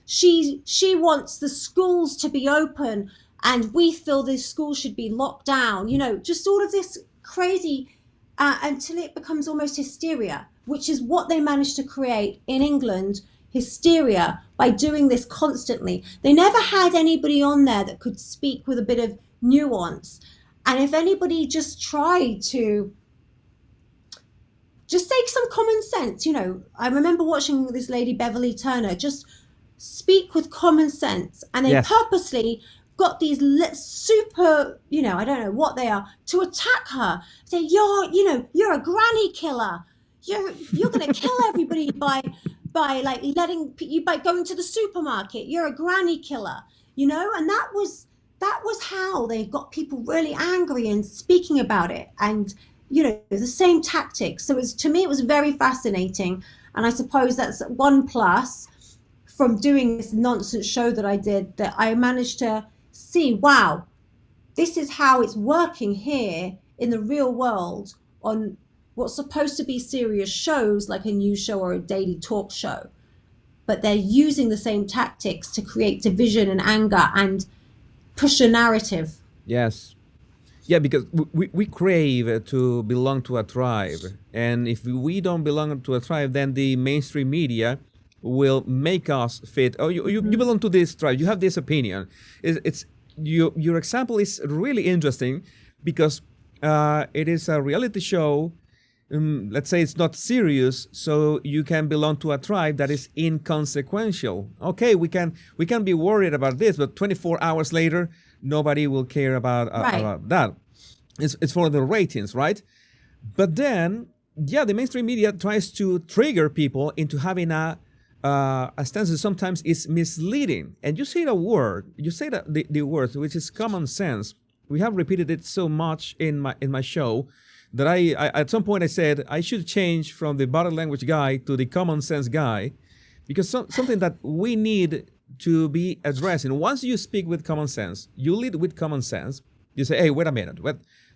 she wants the schools to be open, and we feel the schools should be locked down. Just all of this crazy, until it becomes almost hysteria, which is what they managed to create in England. Hysteria by doing this constantly. They never had anybody on there that could speak with a bit of nuance. And if anybody just tried to just take some common sense, I remember watching this lady, Beverly Turner, just speak with common sense. And they purposely got these super, I don't know what they are, to attack her. Say, you're a granny killer. You're going to kill everybody by going to the supermarket. You're a granny killer, and that was how they got people really angry and speaking about it, and the same tactics. So to me it was very fascinating, and I suppose that's one plus from doing this nonsense show that I did, that I managed to see, wow, this is how it's working here in the real world on what's supposed to be serious shows like a news show or a daily talk show, but they're using the same tactics to create division and anger and push a narrative. Yes. Yeah, because we crave to belong to a tribe. And if we don't belong to a tribe, then the mainstream media will make us fit. Oh, you belong to this tribe. You have this opinion. It's your example is really interesting because it is a reality show. Let's say it's not serious, so you can belong to a tribe that is inconsequential. Okay, we can be worried about this, but 24 hours later, nobody will care about that. It's for the ratings, right? But then, yeah, the mainstream media tries to trigger people into having a stance that sometimes is misleading. And you say the word, the word, which is common sense. We have repeated it so much in my show that I at some point I said I should change from the body language guy to the common sense guy, because something that we need to be addressed. And once you speak with common sense, you lead with common sense. You say, hey, wait a minute,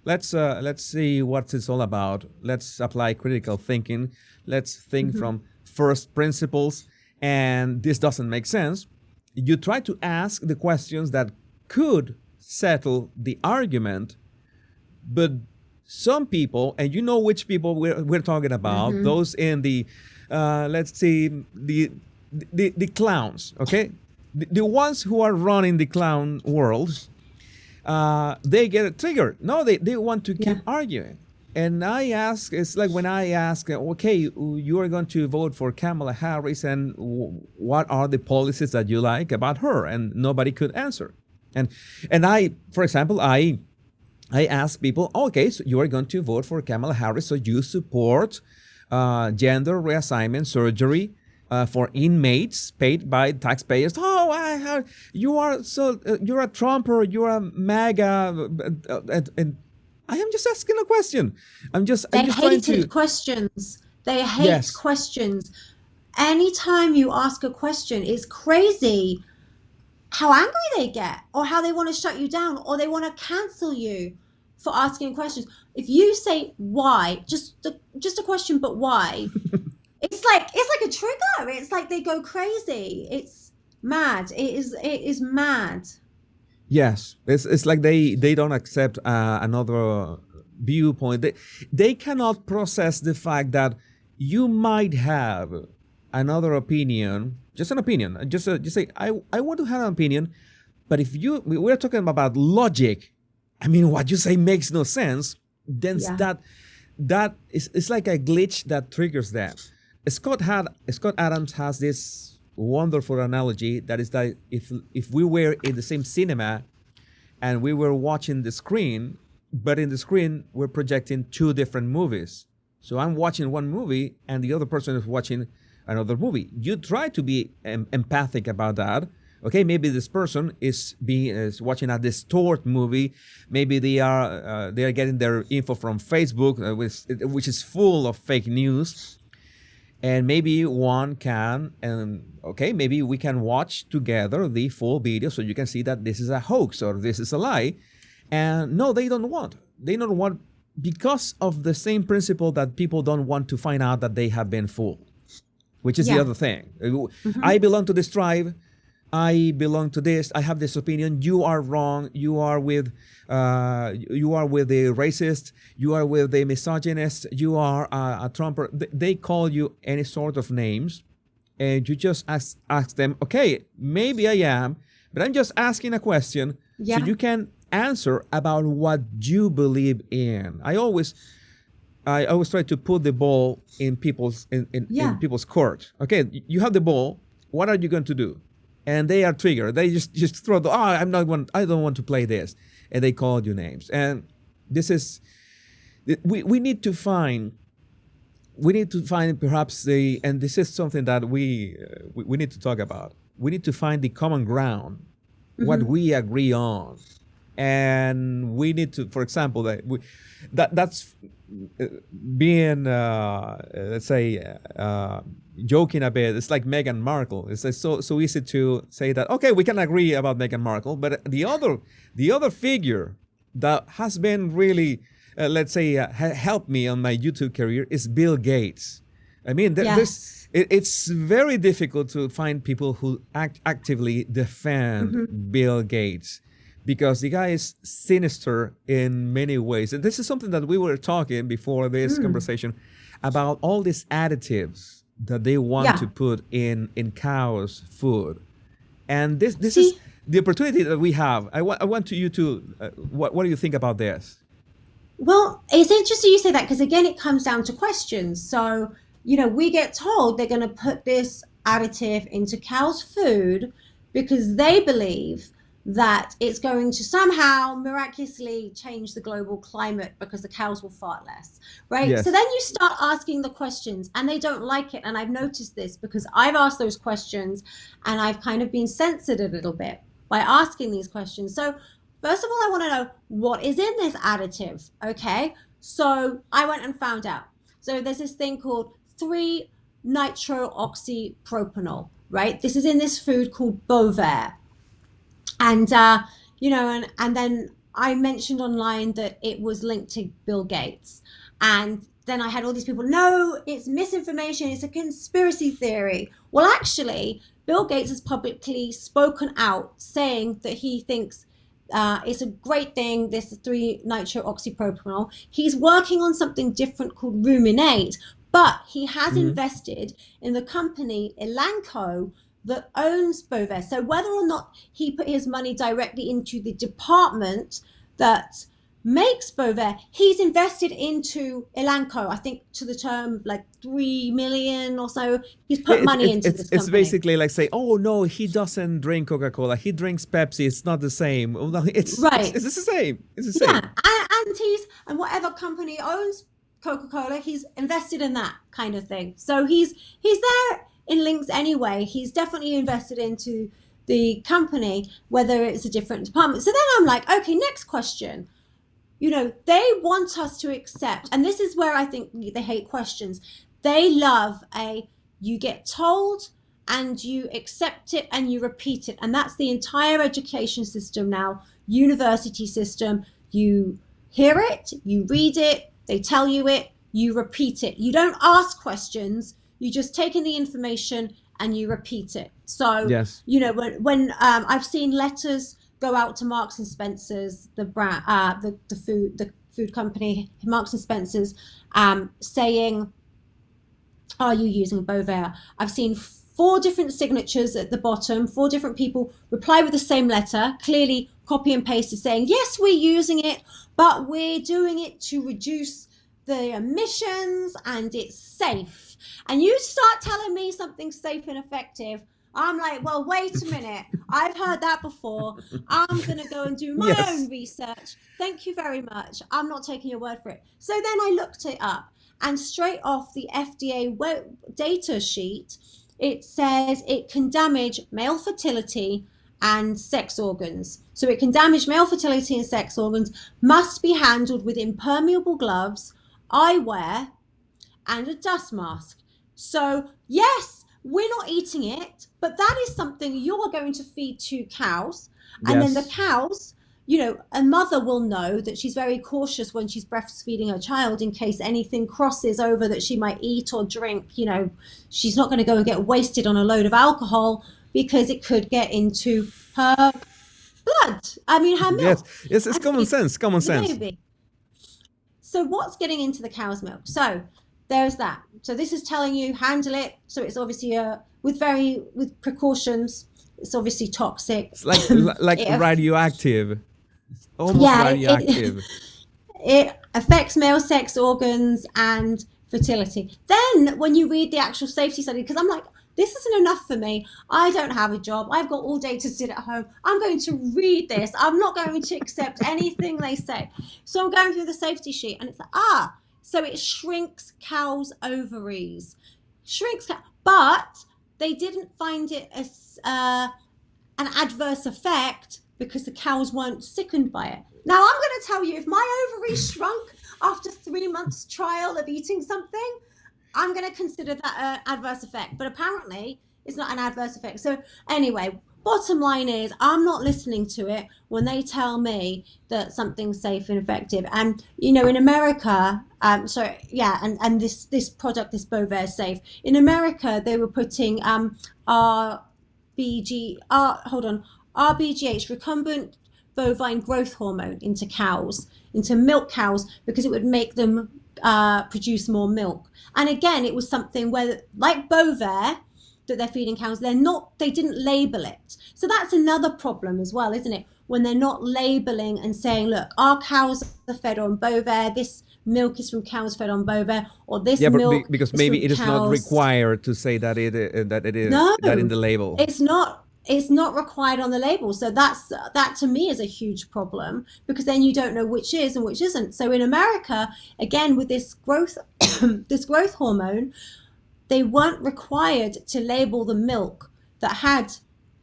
let's see what it's all about. Let's apply critical thinking. Let's think from first principles. And this doesn't make sense. You try to ask the questions that could settle the argument, but some people, and you know which people we're talking about, those in the, let's see, the clowns, okay? The ones who are running the clown world, they get triggered. No, they want to keep arguing. And I ask, it's like when I ask, okay, you are going to vote for Kamala Harris, and what are the policies that you like about her? And nobody could answer. And I, for example, I ask people, okay, so you are going to vote for Kamala Harris, so you support gender reassignment surgery for inmates paid by taxpayers. Oh, you're a Trumper, you're a MAGA, and I am just asking a question. I'm just trying to. Questions. They hate questions. Anytime you ask a question, it's crazy how angry they get, or how they want to shut you down, or they want to cancel you for asking questions. If you say why, just a question, but why, it's like a trigger. It's like they go crazy. It's mad. It is mad. Yes, it's like they don't accept another viewpoint. They cannot process the fact that you might have another opinion, just an opinion. Just say I want to have an opinion, but if we're talking about logic, I mean, what you say makes no sense. Then that is, it's like a glitch that triggers that. Scott Adams has this wonderful analogy that is that if we were in the same cinema and we were watching the screen, but in the screen we're projecting two different movies. So I'm watching one movie and the other person is watching another movie. You try to be empathic about that. Okay, maybe this person is watching a distorted movie. Maybe they are getting their info from Facebook, which is full of fake news. And maybe one can, maybe we can watch together the full video so you can see that this is a hoax or this is a lie. And no, they don't want. They don't want, because of the same principle that people don't want to find out that they have been fooled, which is the other thing. I belong to this tribe. I belong to this. I have this opinion. You are wrong. You are with the racist. You are with the misogynist. You are a Trumper. They call you any sort of names, and you just ask them. Okay, maybe I am, but I'm just asking a question so you can answer about what you believe in. I always try to put the ball in people's people's court. Okay, you have the ball. What are you going to do? And they are triggered. They just throw I don't want to play this, and they call you names. And this is we need to find perhaps and this is something that we need to talk about. We need to find the common ground, what we agree on, and we need to, for example, that's being let's say joking a bit. It's like Meghan Markle. It's so easy to say that, okay, we can agree about Meghan Markle, but the other figure that has been really let's say, helped me on my YouTube career is Bill Gates. I mean, Yes. it's very difficult to find people who actively defend Bill Gates, because the guy is sinister in many ways. And this is something that we were talking before this conversation about all these additives that they want to put in cows' food. And this is See, the opportunity that we have. I want to you to, what do you think about this? well, it's interesting you say that because, again, it comes down to questions. So, we get told they're going to put this additive into cows' food because they believe that it's going to somehow miraculously change the global climate because the cows will fart less, right? So Yes. then you start asking the questions and they don't like it. And I've noticed this because I've asked those questions and I've kind of been censored a little bit by asking these questions. So first of all, I want to know what is in this additive, okay? So I went and found out. So there's this thing called 3-nitrooxypropanol, right? This is in this food called Bovaer. And and then I mentioned online that it was linked to Bill Gates, and then I had all these people, no, it's misinformation, it's a conspiracy theory. Well, actually, Bill Gates has publicly spoken out saying that he thinks it's a great thing, this 3-nitrooxypropanol. He's working on something different called ruminate, but he has invested in the company Elanco that owns Bovaer. So whether or not he put his money directly into the department that makes Bovaer, he's invested into Elanco, I think to the term like 3 million or so. He's put money into this It's company. basically like say, oh no, he doesn't drink Coca-Cola. He drinks Pepsi. It's not the same. Well, no, Right. it's the same. It's the Yeah. same. And whatever company owns Coca-Cola, he's invested in that kind of thing. So he's there in links anyway. He's definitely invested into the company, whether it's a different department. So then I'm like, okay, next question. They want us to accept, and this is where I think they hate questions. They love you get told and you accept it and you repeat it. And that's the entire education system now, university system. You hear it, you read it, they tell you it, you repeat it. You don't ask questions, you just take in the information and you repeat it. So, Yes. when I've seen letters go out to Marks and Spencer's, the brand, the food company, Marks and Spencer's, saying, "Are you using Bovaer?" I've seen 4 different signatures at the bottom, 4 different people reply with the same letter, clearly copy and pasted, saying, "Yes, we're using it, but we're doing it to reduce the emissions and it's safe." And you start telling me something's safe and effective, I'm like, well, wait a minute. I've heard that before. I'm going to go and do my Yes. own research. Thank you very much. I'm not taking your word for it. So then I looked it up, and straight off the FDA data sheet, it says it can damage male fertility and sex organs. So it can damage male fertility and sex organs, must be handled with impermeable gloves, eyewear, and a dust mask. So yes, we're not eating it, but that is something you're going to feed to cows. And then the Yes. cows, a mother will know that she's very cautious when she's breastfeeding her child in case anything crosses over that she might eat or drink. She's not going to go and get wasted on a load of alcohol because it could get into her blood. I mean, her Yes. milk. It's And common feed sense. Common the sense. baby. So what's getting into the cow's milk? So there's that. So this is telling you handle it. So it's obviously with precautions. It's obviously toxic. It's like It, radioactive. Almost yeah, radioactive. it affects male sex organs and fertility. Then when you read the actual safety study, because I'm like, this isn't enough for me. I don't have a job. I've got all day to sit at home. I'm going to read this. I'm not going to accept anything they say. So I'm going through the safety sheet, and it's like, so it shrinks cows' ovaries. But they didn't find it as an adverse effect because the cows weren't sickened by it. Now, I'm going to tell you, if my ovaries shrunk after 3 months trial of eating something, I'm going to consider that an adverse effect. But apparently, it's not an adverse effect. So anyway, bottom line is, I'm not listening to it when they tell me that something's safe and effective. And in America, and this product, this Bovaer is safe. In America, they were putting RBGH, recombinant bovine growth hormone, into milk cows, because it would make them produce more milk. And again, it was something where, like Bovaer, that they're feeding cows, they didn't label it. So that's another problem as well, isn't it? When they're not labeling and saying, look, our cows are fed on Bovaer, this milk is from cows fed on Bovaer, or this milk because is maybe from it is cows. not required to say that it is No, that in the label. It's not required on the label. So that to me is a huge problem, because then you don't know which is and which isn't. So in America, again, with this growth this growth hormone, they weren't required to label the milk that had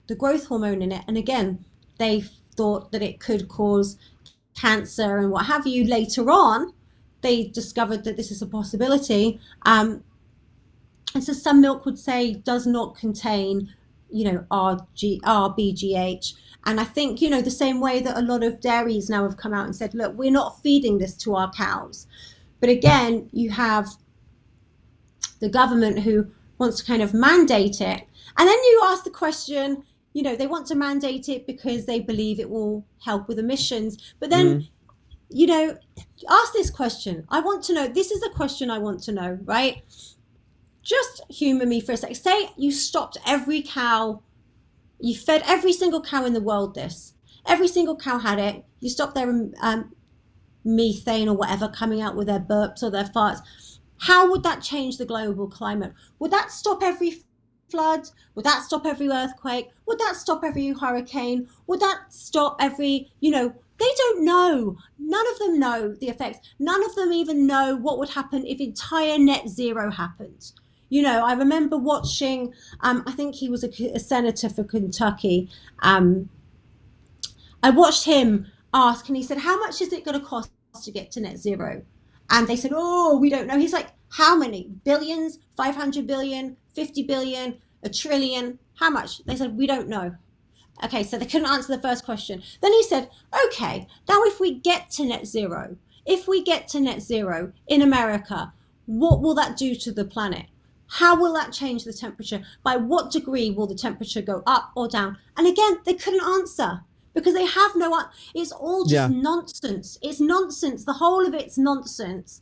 the growth hormone in it. And again, they thought that it could cause cancer and what have you. Later on, they discovered that this is a possibility. And so some milk would say does not contain, RBGH. And I think, the same way that a lot of dairies now have come out and said, look, we're not feeding this to our cows. But again, you have the government who wants to kind of mandate it. And then you ask the question, they want to mandate it because they believe it will help with emissions. But then, ask this question. I want to know, this is a question I want to know, right? Just humor me for a sec. Say you stopped every cow, you fed every single cow in the world this. Every single cow had it. You stopped their methane or whatever coming out with their burps or their farts. How would that change the global climate? Would that stop every flood? Would that stop every earthquake? Would that stop every hurricane? Would that stop every, they don't know. None of them know the effects. None of them even know what would happen if entire net zero happened. I remember watching, I think he was a senator for Kentucky. I watched him ask, and he said, how much is it going to cost to get to net zero? And they said, oh, we don't know. He's like, how many? Billions? 500 billion? 50 billion? A trillion? How much? They said, we don't know. Okay, so they couldn't answer the first question. Then he said, okay, now if we get to net zero in America, what will that do to the planet? How will that change the temperature? By what degree will the temperature go up or down? And again, they couldn't answer, because they have it's all just nonsense. It's nonsense. The whole of it's nonsense.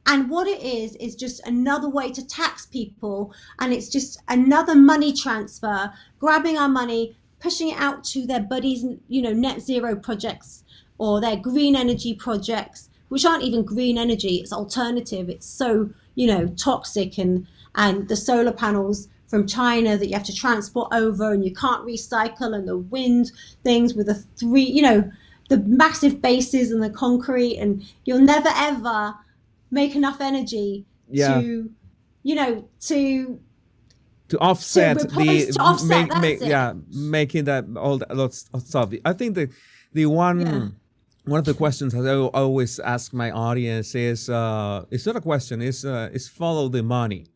And what it is just another way to tax people. And it's just another money transfer, grabbing our money, pushing it out to their buddies, net zero projects or their green energy projects, which aren't even green energy. It's alternative. It's so, toxic, and the solar panels from China that you have to transport over and you can't recycle, and the wind things with the massive bases and the concrete, and you'll never ever make enough energy to offset making that all that lots of stuff. I think the one of the questions I always ask my audience is it's not a question, is follow the money.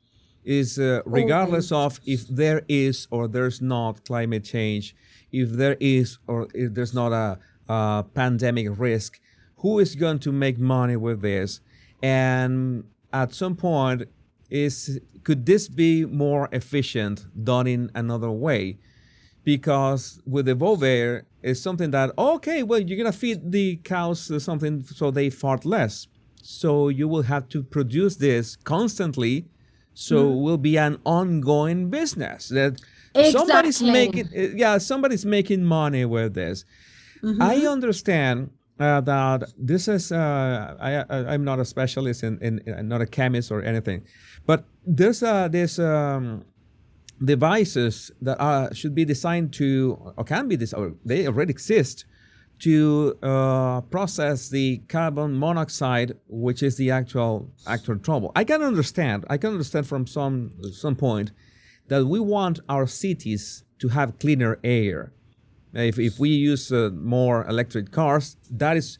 Is regardless of if there is or there's not climate change, if there is or if there's not a pandemic risk, who is going to make money with this? And at some point, could this be more efficient done in another way? Because with the Bovaer, it's something that, okay, well, you're going to feed the cows something so they fart less. So you will have to produce this constantly. So it will be an ongoing business that somebody's making money with this. I understand that this is, I'm not a specialist in not a chemist or anything, but there's devices that should be designed to, or can be designed, or they already exist, to process the carbon monoxide, which is the actual trouble. I can understand from some point that we want our cities to have cleaner air. If we use more electric cars, that is,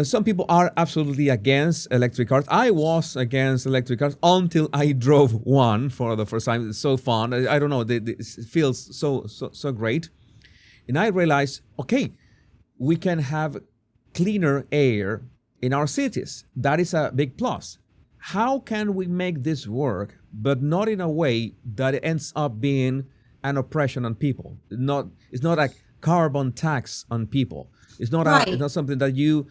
some people are absolutely against electric cars. I was against electric cars until I drove one for the first time. It's so fun. I don't know, it feels so great. And I realized, okay, we can have cleaner air in our cities. That is a big plus. How can we make this work, but not in a way that it ends up being an oppression on people? It's not a carbon tax on people. It's Right. not something that you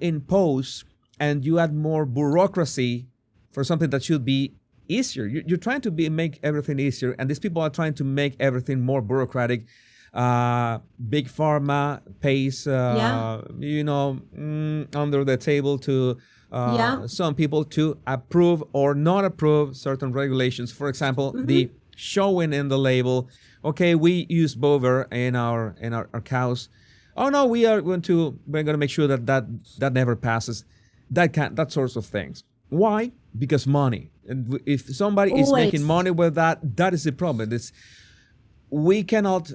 impose and you add more bureaucracy for something that should be easier. You're trying to make everything easier, and these people are trying to make everything more bureaucratic. Big pharma pays, Yeah. under the table to Yeah. some people to approve or not approve certain regulations. For example, the showing in the label, okay, we use bover in our cows. Oh no, we're going to make sure that never passes. That sorts of things. Why? Because money. And if somebody is making Always. money with that is the problem. We cannot.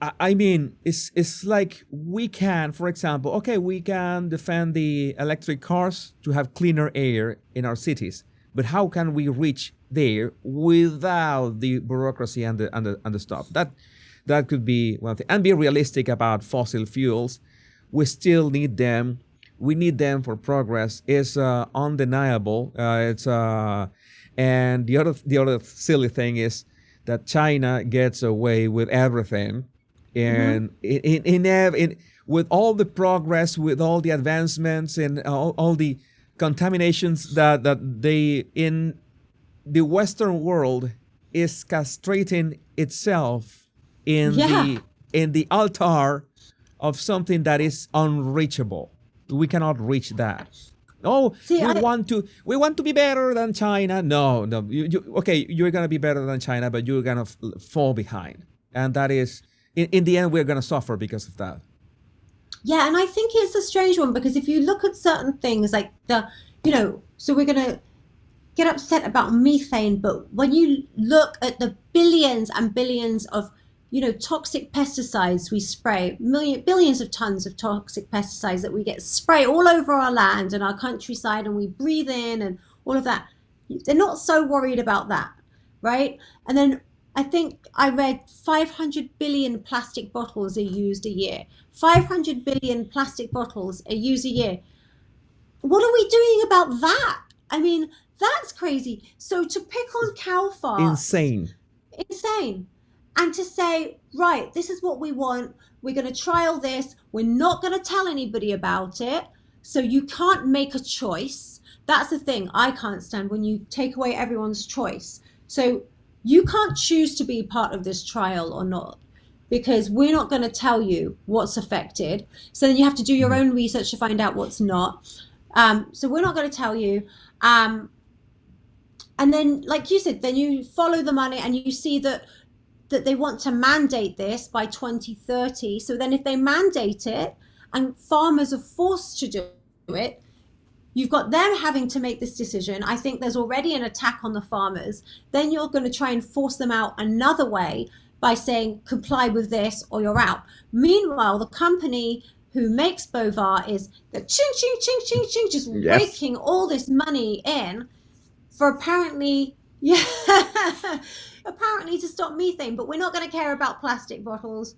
I mean, it's like we can, for example, okay, we can defend the electric cars to have cleaner air in our cities, but how can we reach there without the bureaucracy and the stuff? That could be one thing. And be realistic about fossil fuels. We still need them. We need them for progress. It's undeniable. And the other silly thing is that China gets away with everything. And with all the progress, with all the advancements and all the contaminations that they in the Western world is castrating itself Yeah. in the altar of something that is unreachable. We cannot reach that. Oh, See, we want to be better than China. No, okay, you're gonna be better than China, but you're gonna fall behind, and that is. In the end, we're going to suffer because of that. yeah, and I think it's a strange one because if you look at certain things like so we're going to get upset about methane, but when you look at the billions and billions of, toxic pesticides we spray, billions of tons of toxic pesticides that we get spray all over our land and our countryside and we breathe in and all of that, they're not so worried about that, right? And then I think I read 500 billion plastic bottles are used a year. 500 billion plastic bottles are used a year. What are we doing about that? I mean, that's crazy. So to pick on cow farts, Insane. insane. And to say, right, this is what we want. We're going to trial this. We're not going to tell anybody about it. So you can't make a choice. That's the thing I can't stand, when you take away everyone's choice. So you can't choose to be part of this trial or not, because we're not going to tell you what's affected. So then you have to do your own research to find out what's not. So we're not going to tell you. And then, like you said, then you follow the money and you see that they want to mandate this by 2030. So then if they mandate it and farmers are forced to do it, you've got them having to make this decision. I think there's already an attack on the farmers. Then you're going to try and force them out another way by saying, comply with this or you're out. Meanwhile, the company who makes Bovar is the ching, ching, ching, ching, ching, just raking all this money in for apparently to stop methane. But we're not going to care about plastic bottles.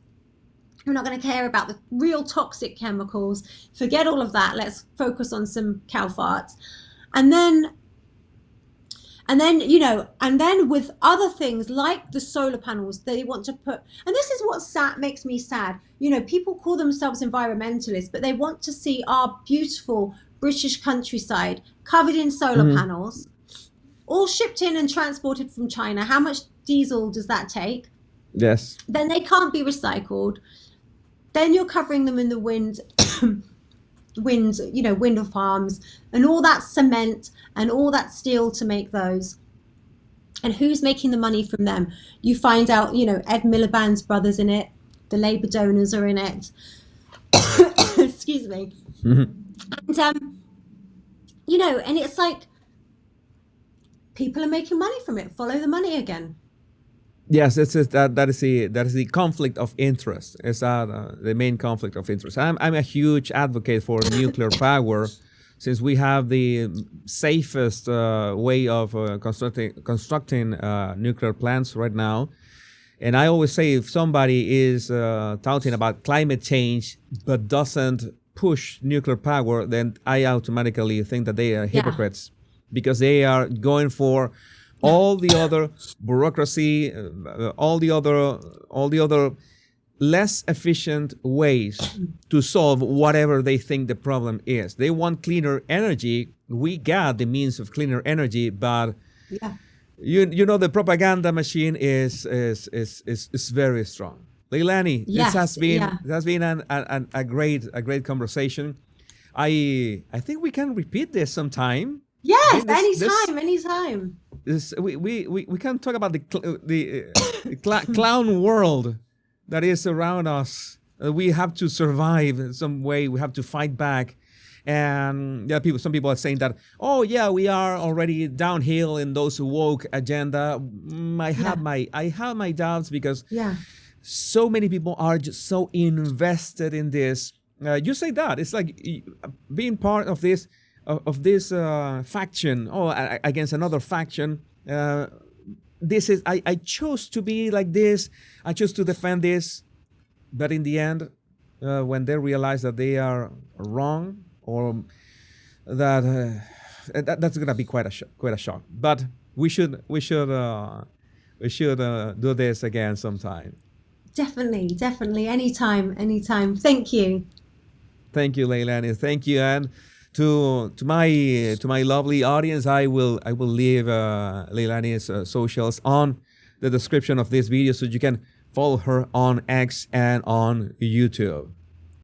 We're not going to care about the real toxic chemicals. Forget all of that. Let's focus on some cow farts. And then with other things like the solar panels, they want to put, and this is what makes me sad. People call themselves environmentalists, but they want to see our beautiful British countryside covered in solar panels, all shipped in and transported from China. How much diesel does that take? Yes. Then they can't be recycled. Then you're covering them in the wind farms and all that cement and all that steel to make those. And who's making the money from them? You find out, Ed Miliband's brothers in it, the Labour donors are in it. Excuse me. And and it's like people are making money from it. Follow the money again. Yes, that is the conflict of interest. It's the main conflict of interest. I'm a huge advocate for nuclear power, since we have the safest way of constructing nuclear plants right now, And I always say, if somebody is touting about climate change but doesn't push nuclear power, then I automatically think that they are hypocrites, because they are going for all the other bureaucracy, all the other less efficient ways to solve whatever they think the problem is. They want cleaner energy. We got the means of cleaner energy, but you know, the propaganda machine is very strong. Leilani, Yes, this has been a great conversation. I think we can repeat this sometime. Yes, This- anytime. we can talk about the clown world that is around us. We have to survive in some way. We have to fight back. And some people are saying that, oh yeah, we are already downhill in those woke agenda. I have my doubts, because so many people are just so invested in this. You say that it's like being part of this faction, against another faction. This is I chose to be like this. I chose to defend this, but in the end, when they realize that they are wrong, or that's gonna be quite a shock. But we should do this again sometime. Definitely, anytime. Thank you. Thank you, Leilani. Thank you, and to my lovely audience, I will leave Leilani's socials on the description of this video, so you can follow her on X and on YouTube.